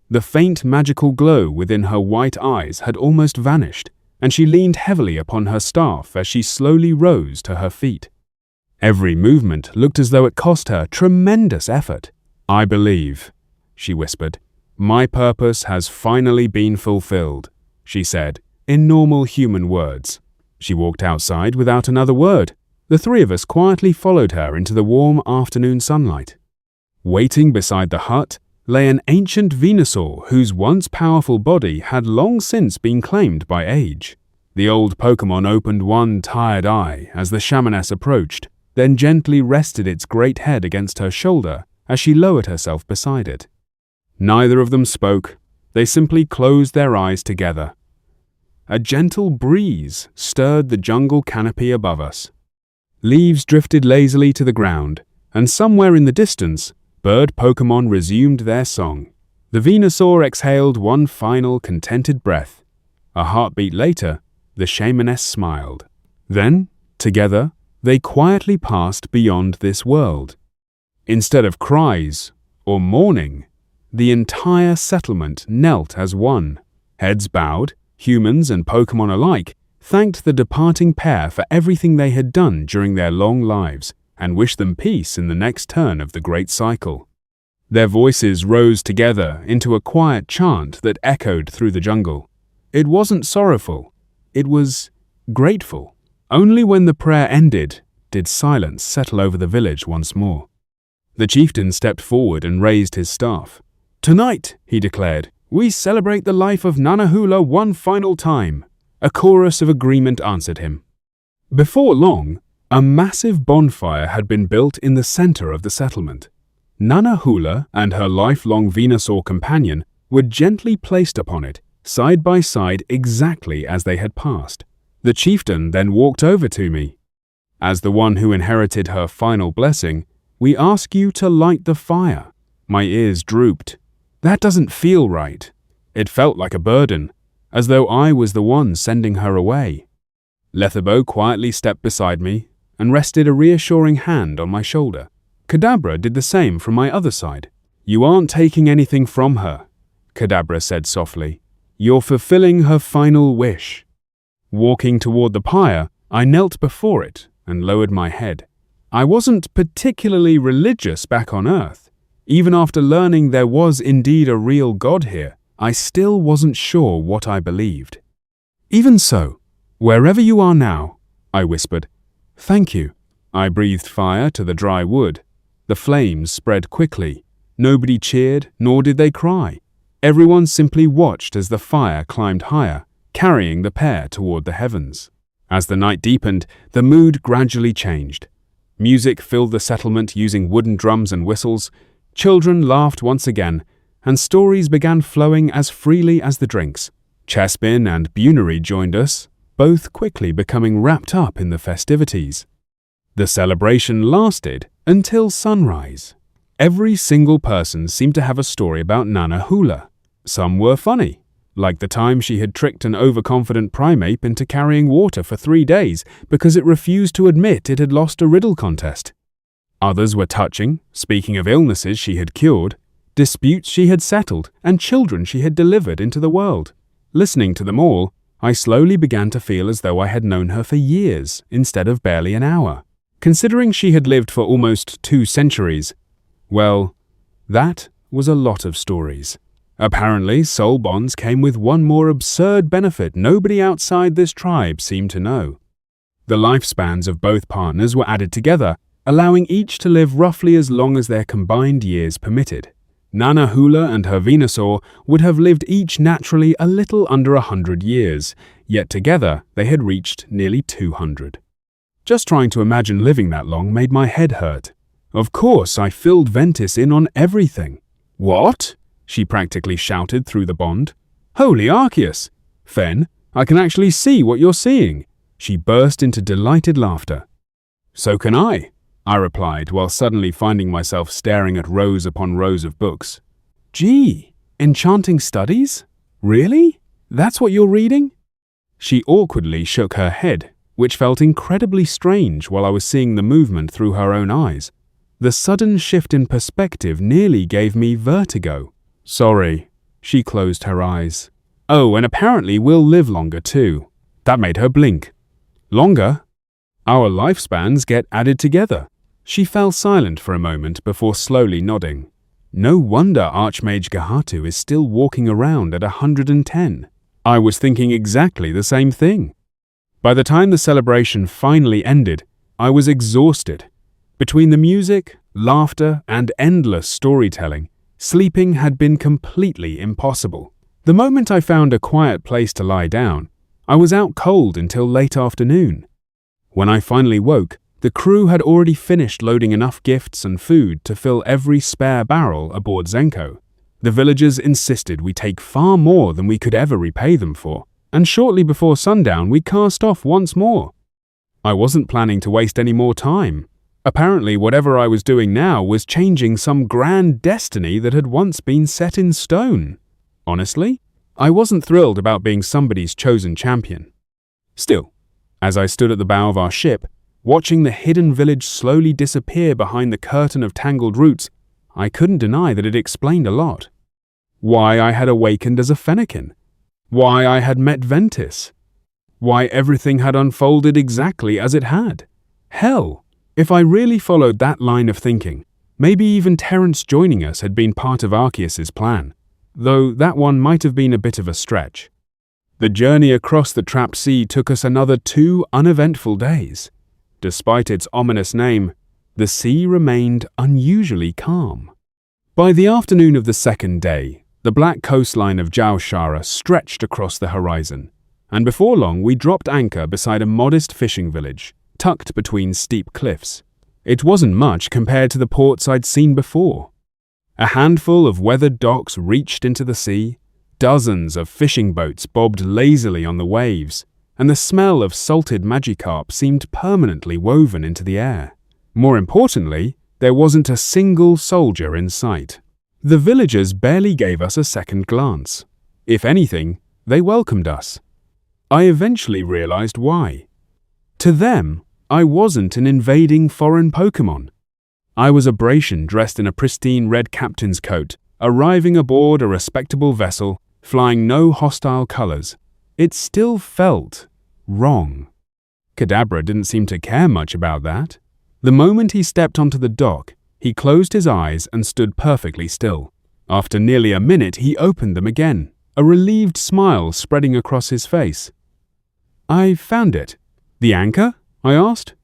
The faint magical glow within her white eyes had almost vanished, and she leaned heavily upon her staff as she slowly rose to her feet. Every movement looked as though it cost her tremendous effort. I believe, she whispered. My purpose has finally been fulfilled, she said, in normal human words. She walked outside without another word. The three of us quietly followed her into the warm afternoon sunlight. Waiting beside the hut lay an ancient Venusaur whose once powerful body had long since been claimed by age. The old Pokémon opened one tired eye as the shamaness approached, then gently rested its great head against her shoulder as she lowered herself beside it. Neither of them spoke. They simply closed their eyes together. A gentle breeze stirred the jungle canopy above us. Leaves drifted lazily to the ground, and somewhere in the distance, bird Pokémon resumed their song. The Venusaur exhaled one final contented breath. A heartbeat later, the shamaness smiled. Then, together, they quietly passed beyond this world. Instead of cries or mourning, the entire settlement knelt as one. Heads bowed, humans and Pokémon alike thanked the departing pair for everything they had done during their long lives and wished them peace in the next turn of the great cycle. Their voices rose together into a quiet chant that echoed through the jungle. It wasn't sorrowful. It was grateful. Only when the prayer ended did silence settle over the village once more. The chieftain stepped forward and raised his staff. Tonight, he declared, we celebrate the life of Nanahula one final time. A chorus of agreement answered him. Before long, a massive bonfire had been built in the center of the settlement. Nanahula and her lifelong Venusaur companion were gently placed upon it, side by side exactly as they had passed. The chieftain then walked over to me. As the one who inherited her final blessing, we ask you to light the fire. My ears drooped. That doesn't feel right. It felt like a burden, as though I was the one sending her away. Letherbo quietly stepped beside me and rested a reassuring hand on my shoulder. Kadabra did the same from my other side. You aren't taking anything from her, Kadabra said softly. You're fulfilling her final wish. Walking toward the pyre, I knelt before it and lowered my head. I wasn't particularly religious back on Earth. Even after learning there was indeed a real God here, I still wasn't sure what I believed. Even so, wherever you are now, I whispered. Thank you. I breathed fire to the dry wood. The flames spread quickly. Nobody cheered, nor did they cry. Everyone simply watched as the fire climbed higher, carrying the pair toward the heavens. As the night deepened, the mood gradually changed. Music filled the settlement using wooden drums and whistles. Children laughed once again, and stories began flowing as freely as the drinks. Chespin and Bunery joined us, both quickly becoming wrapped up in the festivities. The celebration lasted until sunrise. Every single person seemed to have a story about Nana Hula. Some were funny, like the time she had tricked an overconfident primeape into carrying water for 3 days because it refused to admit it had lost a riddle contest. Others were touching, speaking of illnesses she had cured, disputes she had settled, and children she had delivered into the world. Listening to them all, I slowly began to feel as though I had known her for years instead of barely an hour. Considering she had lived for almost 2 centuries, well, that was a lot of stories. Apparently, soul bonds came with one more absurd benefit nobody outside this tribe seemed to know. The lifespans of both partners were added together, allowing each to live roughly as long as their combined years permitted. Nana Hula and her Venusaur would have lived each naturally a little under 100 years, yet together they had reached nearly 200. Just trying to imagine living that long made my head hurt. Of course, I filled Ventis in on everything. "What?" she practically shouted through the bond. "Holy Arceus! Fenn, I can actually see what you're seeing." She burst into delighted laughter. "So can I replied, while suddenly finding myself staring at rows upon rows of books. "Gee, enchanting studies? Really? That's what you're reading?" She awkwardly shook her head, which felt incredibly strange while I was seeing the movement through her own eyes. The sudden shift in perspective nearly gave me vertigo. "Sorry." She closed her eyes. "Oh, and apparently we'll live longer too." That made her blink. "Longer? Our lifespans get added together." She fell silent for a moment before slowly nodding. "No wonder Archmage Gahatu is still walking around at 110. I was thinking exactly the same thing." By the time the celebration finally ended, I was exhausted. Between the music, laughter, and endless storytelling, sleeping had been completely impossible. The moment I found a quiet place to lie down, I was out cold until late afternoon. When I finally woke, the crew had already finished loading enough gifts and food to fill every spare barrel aboard Zenko. The villagers insisted we take far more than we could ever repay them for, and shortly before sundown we cast off once more. I wasn't planning to waste any more time. Apparently whatever I was doing now was changing some grand destiny that had once been set in stone. Honestly, I wasn't thrilled about being somebody's chosen champion. Still, as I stood at the bow of our ship, watching the hidden village slowly disappear behind the curtain of tangled roots, I couldn't deny that it explained a lot. Why I had awakened as a Fennekin. Why I had met Ventis. Why everything had unfolded exactly as it had. Hell, if I really followed that line of thinking, maybe even Terence joining us had been part of Arceus's plan, though that one might have been a bit of a stretch. The journey across the trapped sea took us another 2 uneventful days. Despite its ominous name, the sea remained unusually calm. By the afternoon of the 2nd day, the black coastline of Jaushara stretched across the horizon, and before long we dropped anchor beside a modest fishing village, tucked between steep cliffs. It wasn't much compared to the ports I'd seen before. A handful of weathered docks reached into the sea, dozens of fishing boats bobbed lazily on the waves, and the smell of salted Magikarp seemed permanently woven into the air. More importantly, there wasn't a single soldier in sight. The villagers barely gave us a second glance. If anything, they welcomed us. I eventually realized why. To them, I wasn't an invading foreign Pokémon. I was a Bracian dressed in a pristine red captain's coat, arriving aboard a respectable vessel, flying no hostile colors. It still felt wrong. Kadabra didn't seem to care much about that. The moment he stepped onto the dock, he closed his eyes and stood perfectly still. After nearly a minute, he opened them again, a relieved smile spreading across his face. "I found it." "The anchor?" I asked.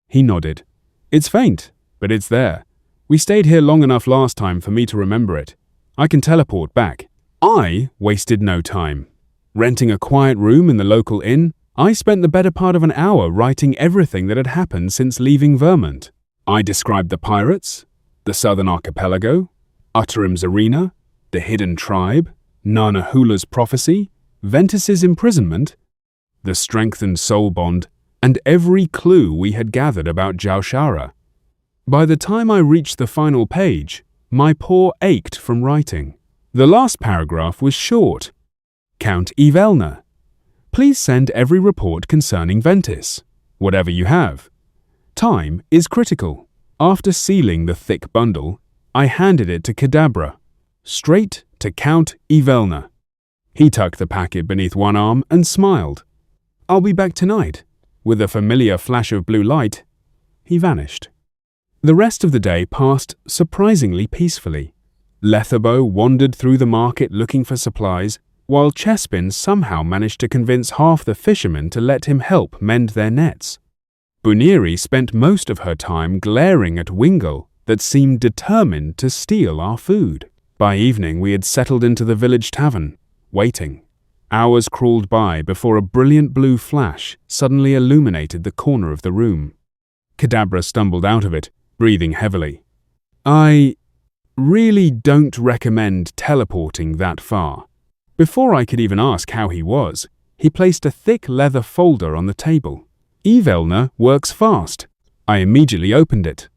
He nodded. "It's faint, but it's there. We stayed here long enough last time for me to remember it. I can teleport back. I wasted no time. Renting a quiet room in the local inn, I spent the better part of an hour writing everything that had happened since leaving Vermont. I described the pirates, the Southern Archipelago, Utterim's arena, the hidden tribe, Narnahula's prophecy, Ventis's imprisonment, the strengthened soul bond, and every clue we had gathered about Jaushara. By the time I reached the final page, my paw ached from writing. The last paragraph was short. Count Evelna. Please send every report concerning Ventis, whatever you have. Time is critical. After sealing the thick bundle, I handed it to Kadabra, straight to Count Evelna. He tucked the packet beneath one arm and smiled. I'll be back tonight. With a familiar flash of blue light, he vanished. The rest of the day passed surprisingly peacefully. Letherbow wandered through the market looking for supplies, while Chespin somehow managed to convince half the fishermen to let him help mend their nets. Buniri spent most of her time glaring at Wingle that seemed determined to steal our food. By evening we had settled into the village tavern, waiting. Hours crawled by before a brilliant blue flash suddenly illuminated the corner of the room. Kadabra stumbled out of it, breathing heavily. I really don't recommend teleporting that far. Before I could even ask how he was, he placed a thick leather folder on the table. Evelna works fast. I immediately opened it.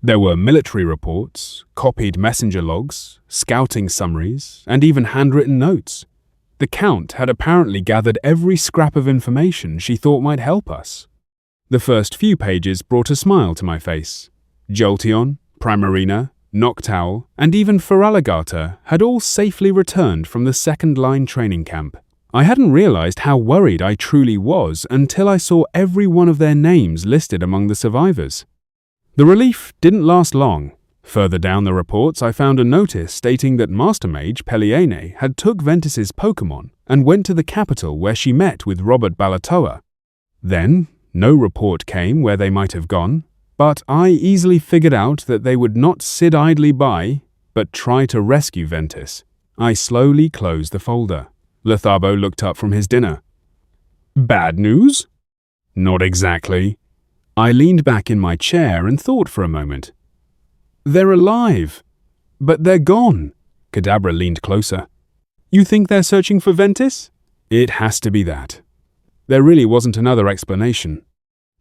There were military reports, copied messenger logs, scouting summaries, and even handwritten notes. The Count had apparently gathered every scrap of information she thought might help us. The first few pages brought a smile to my face. Jolteon, Primarina, Noctowl, and even Feraligatr had all safely returned from the second-line training camp. I hadn't realized how worried I truly was until I saw every one of their names listed among the survivors. The relief didn't last long. Further down the reports, I found a notice stating that Master Mage Peliene had took Ventis's Pokémon and went to the capital where she met with Robert Balatoa. Then, no report came where they might have gone, but I easily figured out that they would not sit idly by, but try to rescue Ventis. I slowly closed the folder. Letharbo looked up from his dinner. Bad news? Not exactly. I leaned back in my chair and thought for a moment. They're alive, but they're gone. Kadabra leaned closer. You think they're searching for Ventis? It has to be that. There really wasn't another explanation.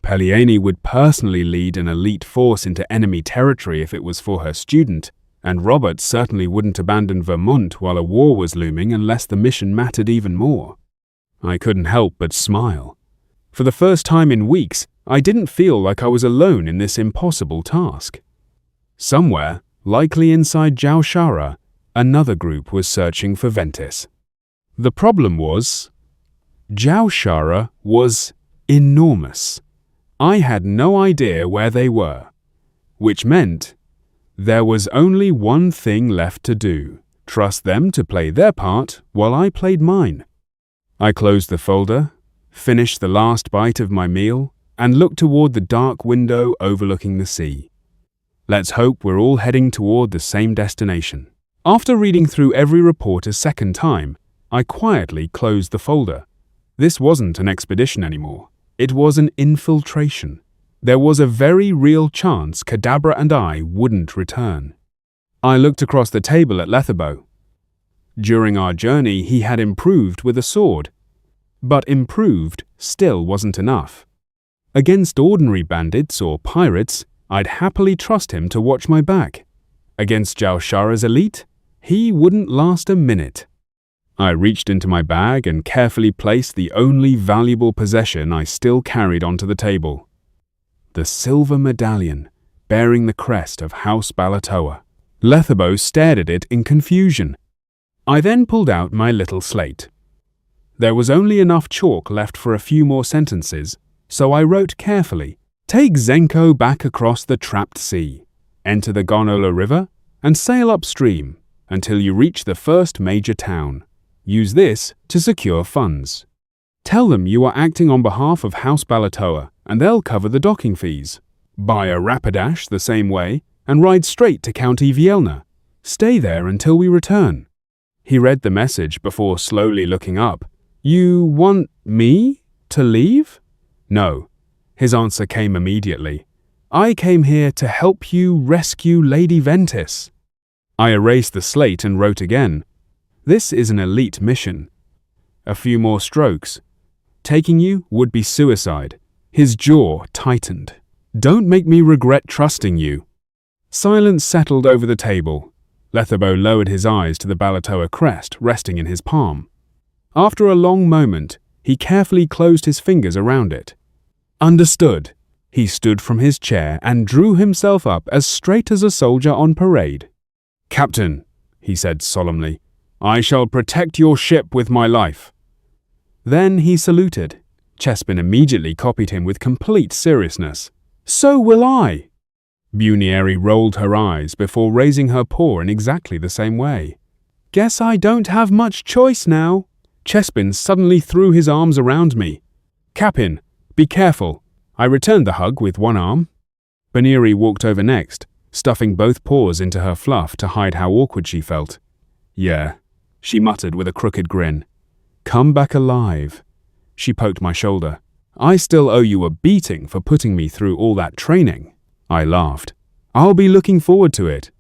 Peliene would personally lead an elite force into enemy territory if it was for her student, and Robert certainly wouldn't abandon Vermont while a war was looming unless the mission mattered even more. I couldn't help but smile. For the first time in weeks, I didn't feel like I was alone in this impossible task. Somewhere, likely inside Jaushara, another group was searching for Ventis. The problem was, Jaushara was enormous. I had no idea where they were, which meant there was only one thing left to do: trust them to play their part while I played mine. I closed the folder, finished the last bite of my meal, and looked toward the dark window overlooking the sea. Let's hope we're all heading toward the same destination. After reading through every report a second time, I quietly closed the folder. This wasn't an expedition anymore. It was an infiltration. There was a very real chance Kadabra and I wouldn't return. I looked across the table at Letherbow. During our journey, he had improved with a sword. But improved still wasn't enough. Against ordinary bandits or pirates, I'd happily trust him to watch my back. Against Jaushara's elite, he wouldn't last a minute. I reached into my bag and carefully placed the only valuable possession I still carried onto the table. The silver medallion, bearing the crest of House Balatoa. Letherbow stared at it in confusion. I then pulled out my little slate. There was only enough chalk left for a few more sentences, so I wrote carefully, "Take Zenko back across the trapped sea, enter the Garnola River, and sail upstream until you reach the first major town. Use this to secure funds. Tell them you are acting on behalf of House Balatoa, and they'll cover the docking fees. Buy a Rapidash the same way, and ride straight to County Vielna. Stay there until we return." He read the message before slowly looking up. "You want me to leave?" "No." His answer came immediately. "I came here to help you rescue Lady Ventis." I erased the slate and wrote again. "This is an elite mission." A few more strokes. "Taking you would be suicide." His jaw tightened. "Don't make me regret trusting you." Silence settled over the table. Letherbo lowered his eyes to the Balatoa crest resting in his palm. After a long moment, he carefully closed his fingers around it. "Understood." He stood from his chair and drew himself up as straight as a soldier on parade. "Captain," he said solemnly, "I shall protect your ship with my life." Then he saluted. Chespin immediately copied him with complete seriousness. "So will I." Bunieri rolled her eyes before raising her paw in exactly the same way. "Guess I don't have much choice now." Chespin suddenly threw his arms around me. "Capin, be careful." I returned the hug with one arm. Bunieri walked over next, stuffing both paws into her fluff to hide how awkward she felt. "Yeah," she muttered with a crooked grin. "Come back alive." She poked my shoulder. "I still owe you a beating for putting me through all that training." I laughed. "I'll be looking forward to it."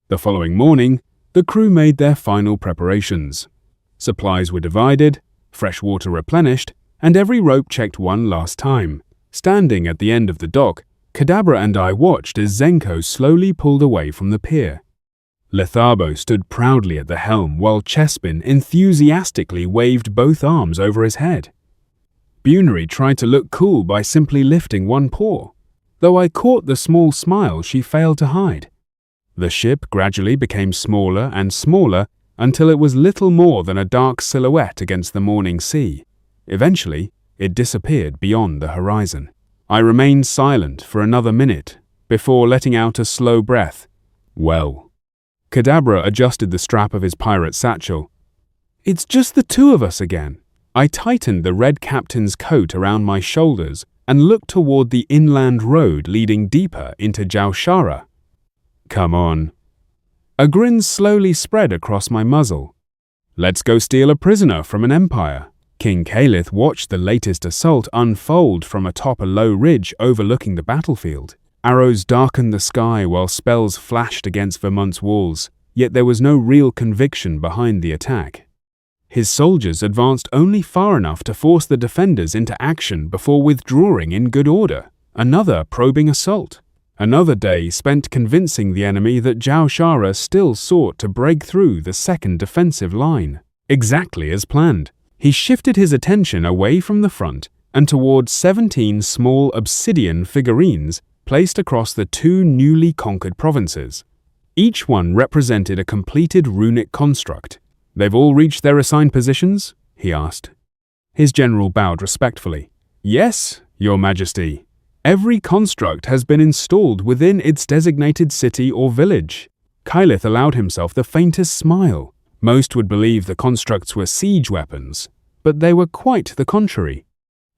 The following morning, the crew made their final preparations. Supplies were divided, fresh water replenished, and every rope checked one last time. Standing at the end of the dock, Kadabra and I watched as Zenko slowly pulled away from the pier. Letharbo stood proudly at the helm while Chespin enthusiastically waved both arms over his head. Buneri tried to look cool by simply lifting one paw, though I caught the small smile she failed to hide. The ship gradually became smaller and smaller until it was little more than a dark silhouette against the morning sea. Eventually, it disappeared beyond the horizon. I remained silent for another minute before letting out a slow breath. "Well." Kadabra adjusted the strap of his pirate satchel. "It's just the two of us again." I tightened the red captain's coat around my shoulders and looked toward the inland road leading deeper into Jaushara. "Come on." A grin slowly spread across my muzzle. "Let's go steal a prisoner from an empire." King Calith watched the latest assault unfold from atop a low ridge overlooking the battlefield. Arrows darkened the sky while spells flashed against Vermont's walls, yet there was no real conviction behind the attack. His soldiers advanced only far enough to force the defenders into action before withdrawing in good order. Another probing assault. Another day spent convincing the enemy that Jaushara still sought to break through the second defensive line. Exactly as planned, he shifted his attention away from the front and towards 17 small obsidian figurines placed across the two newly conquered provinces. Each one represented a completed runic construct. "They've all reached their assigned positions?" he asked. His general bowed respectfully. "Yes, Your Majesty. Every construct has been installed within its designated city or village." Kylith allowed himself the faintest smile. Most would believe the constructs were siege weapons, but they were quite the contrary.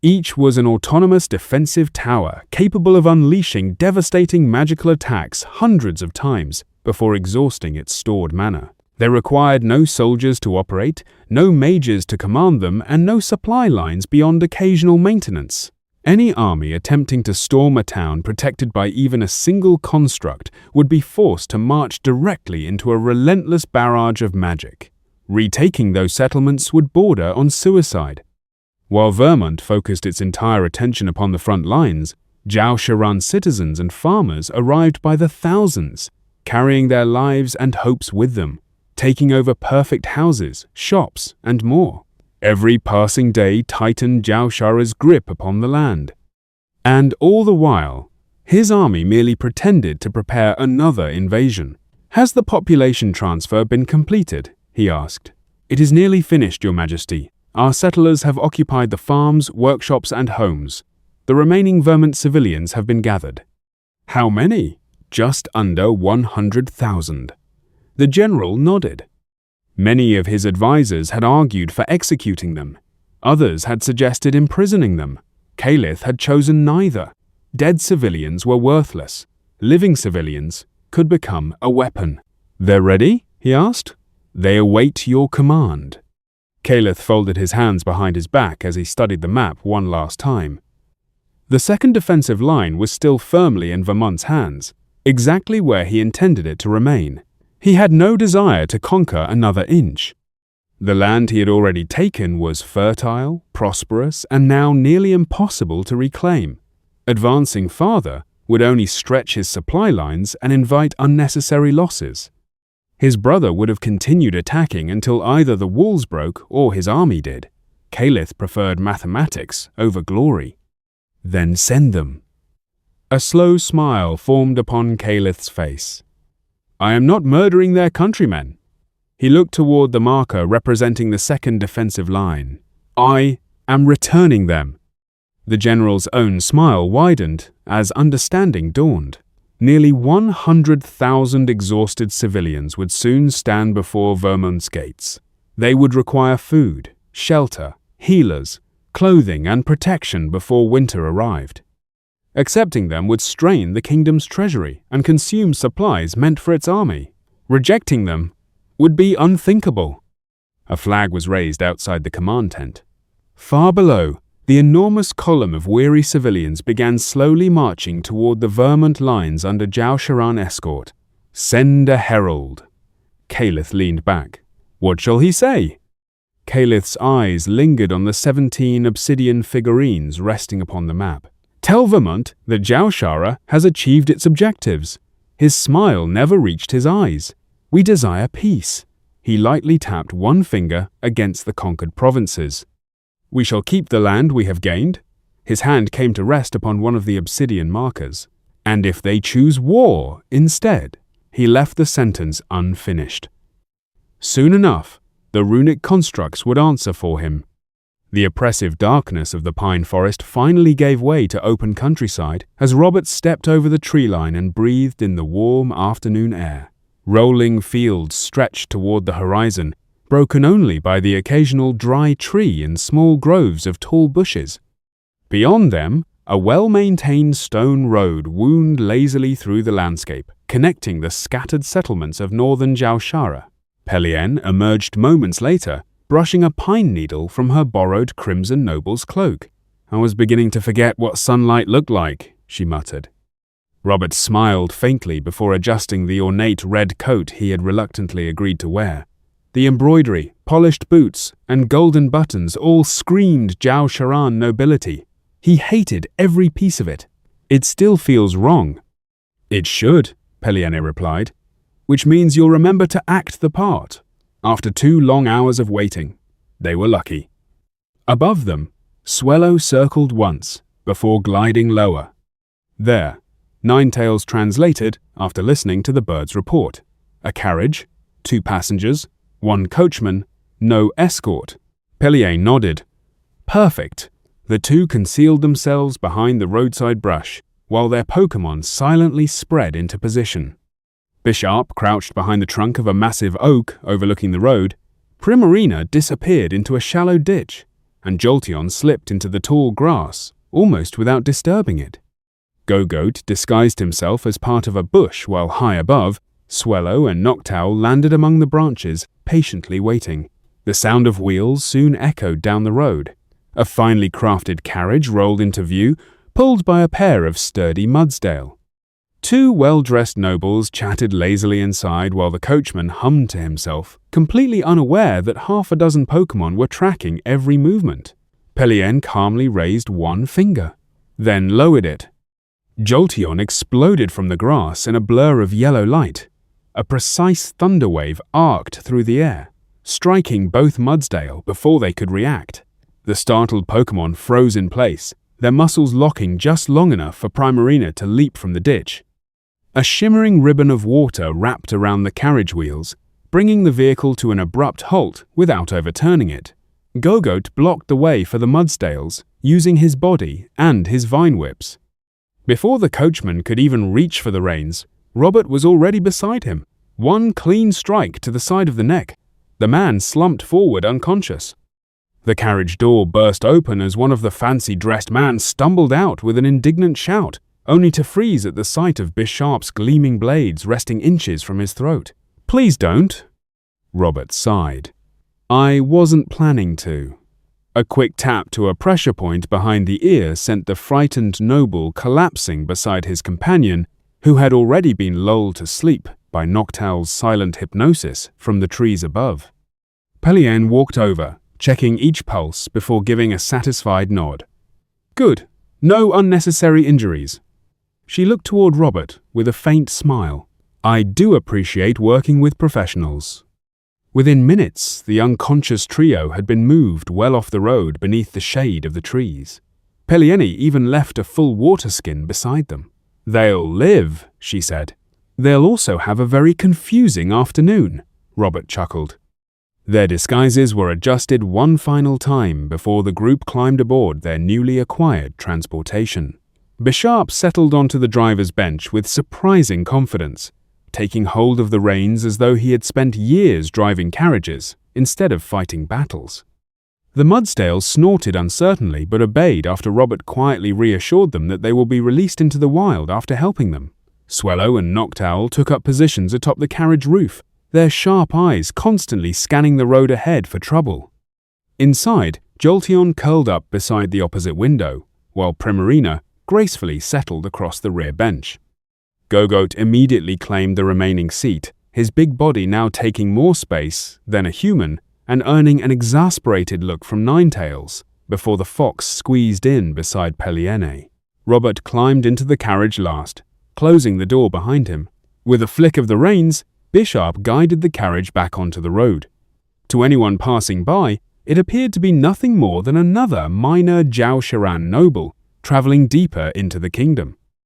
Each was an autonomous defensive tower capable of unleashing devastating magical attacks hundreds of times before exhausting its stored mana. They required no soldiers to operate, no mages to command them, and no supply lines beyond occasional maintenance. Any army attempting to storm a town protected by even a single construct would be forced to march directly into a relentless barrage of magic. Retaking those settlements would border on suicide. While Vermont focused its entire attention upon the front lines, Jausharan citizens and farmers arrived by the thousands, carrying their lives and hopes with them, taking over perfect houses, shops, and more. Every passing day tightened Jaushara's grip upon the land. And all the while, his army merely pretended to prepare another invasion. "Has the population transfer been completed?" he asked. "It is nearly finished, Your Majesty. Our settlers have occupied the farms, workshops, and homes. The remaining Vermont civilians have been gathered." "How many?" "Just under 100,000. The general nodded. Many of his advisors had argued for executing them. Others had suggested imprisoning them. Calith had chosen neither. Dead civilians were worthless. Living civilians, could become a weapon. "They're ready?" he asked. "They await your command." Caliph folded his hands behind his back as he studied the map one last time. The second defensive line was still firmly in Vermont's hands, exactly where he intended it to remain. He had no desire to conquer another inch. The land he had already taken was fertile, prosperous, and now nearly impossible to reclaim. Advancing farther would only stretch his supply lines and invite unnecessary losses. His brother would have continued attacking until either the walls broke or his army did. Caliph preferred mathematics over glory. "Then send them." A slow smile formed upon Caliph's face. "I am not murdering their countrymen." He looked toward the marker representing the second defensive line. "I am returning them." The general's own smile widened as understanding dawned. Nearly 100,000 exhausted civilians would soon stand before Vermont's gates. They would require food, shelter, healers, clothing, and protection before winter arrived. Accepting them would strain the kingdom's treasury and consume supplies meant for its army. Rejecting them would be unthinkable. A flag was raised outside the command tent. Far below, the enormous column of weary civilians began slowly marching toward the Vermont lines under Zhao Sharan escort. "Send a herald." Caliph leaned back. "What shall he say?" Caliph's eyes lingered on the 17 obsidian figurines resting upon the map. "Tell Vermont that Zhao Shara has achieved its objectives. His smile never reached his eyes. We desire peace." He lightly tapped one finger against the conquered provinces. "We shall keep the land we have gained." His hand came to rest upon one of the obsidian markers. "And if they choose war instead," he left the sentence unfinished. Soon enough, the runic constructs would answer for him. The oppressive darkness of the pine forest finally gave way to open countryside as Robert stepped over the tree line and breathed in the warm afternoon air. Rolling fields stretched toward the horizon, broken only by the occasional dry tree and small groves of tall bushes. Beyond them, a well-maintained stone road wound lazily through the landscape, connecting the scattered settlements of northern Zhao Shara. Pelienne emerged moments later, brushing a pine needle from her borrowed crimson noble's cloak. "I was beginning to forget what sunlight looked like," she muttered. Robert smiled faintly before adjusting the ornate red coat he had reluctantly agreed to wear. The embroidery, polished boots, and golden buttons all screamed Zhao Sharan nobility. He hated every piece of it. "It still feels wrong." "It should," Pelienne replied, "which means you'll remember to act the part." After 2 long hours of waiting, they were lucky. Above them, Swellow circled once, before gliding lower. There, Ninetails translated after listening to the bird's report. A carriage, 2 passengers, 1 coachman, no escort. Pellier nodded. Perfect. The 2 concealed themselves behind the roadside brush, while their Pokémon silently spread into position. Bisharp crouched behind the trunk of a massive oak overlooking the road. Primarina disappeared into a shallow ditch, and Jolteon slipped into the tall grass, almost without disturbing it. Go-Goat disguised himself as part of a bush while high above, Swellow and Noctowl landed among the branches, patiently waiting. The sound of wheels soon echoed down the road. A finely crafted carriage rolled into view, pulled by a pair of sturdy Mudsdale. 2 well-dressed nobles chatted lazily inside while the coachman hummed to himself, completely unaware that half a dozen Pokémon were tracking every movement. Pelienne calmly raised 1 finger, then lowered it. Jolteon exploded from the grass in a blur of yellow light. A precise thunder wave arced through the air, striking both Mudsdale before they could react. The startled Pokémon froze in place, their muscles locking just long enough for Primarina to leap from the ditch. A shimmering ribbon of water wrapped around the carriage wheels, bringing the vehicle to an abrupt halt without overturning it. Go-Goat blocked the way for the Mudsdales, using his body and his vine whips. Before the coachman could even reach for the reins, Robert was already beside him. 1 clean strike to the side of the neck. The man slumped forward unconscious. The carriage door burst open as one of the fancy-dressed men stumbled out with an indignant shout. only to freeze at the sight of Bisharp's gleaming blades resting inches from his throat. "Please don't," Robert sighed. "I wasn't planning to." A quick tap to a pressure point behind the ear sent the frightened noble collapsing beside his companion, who had already been lulled to sleep by Noctowl's silent hypnosis from the trees above. Pelliene walked over, checking each pulse before giving a satisfied nod. "Good. No unnecessary injuries." She looked toward Robert with a faint smile. "I do appreciate working with professionals." Within minutes, the unconscious trio had been moved well off the road beneath the shade of the trees. Pelliene even left a full water skin beside them. "They'll live," she said. "They'll also have a very confusing afternoon," Robert chuckled. Their disguises were adjusted one final time before the group climbed aboard their newly acquired transportation. Bisharp settled onto the driver's bench with surprising confidence, taking hold of the reins as though he had spent years driving carriages instead of fighting battles. The Mudsdales snorted uncertainly but obeyed after Robert quietly reassured them that they will be released into the wild after helping them. Swellow and Noctowl took up positions atop the carriage roof, their sharp eyes constantly scanning the road ahead for trouble. Inside, Jolteon curled up beside the opposite window, while Primarina gracefully settled across the rear bench. Gogoat immediately claimed the remaining seat, his big body now taking more space than a human and earning an exasperated look from Ninetails before the fox squeezed in beside Pelliene. Robert climbed into the carriage last, closing the door behind him. With a flick of the reins, Bisharp guided the carriage back onto the road. To anyone passing by, it appeared to be nothing more than another minor Jiao Shiran noble traveling deeper into the kingdom.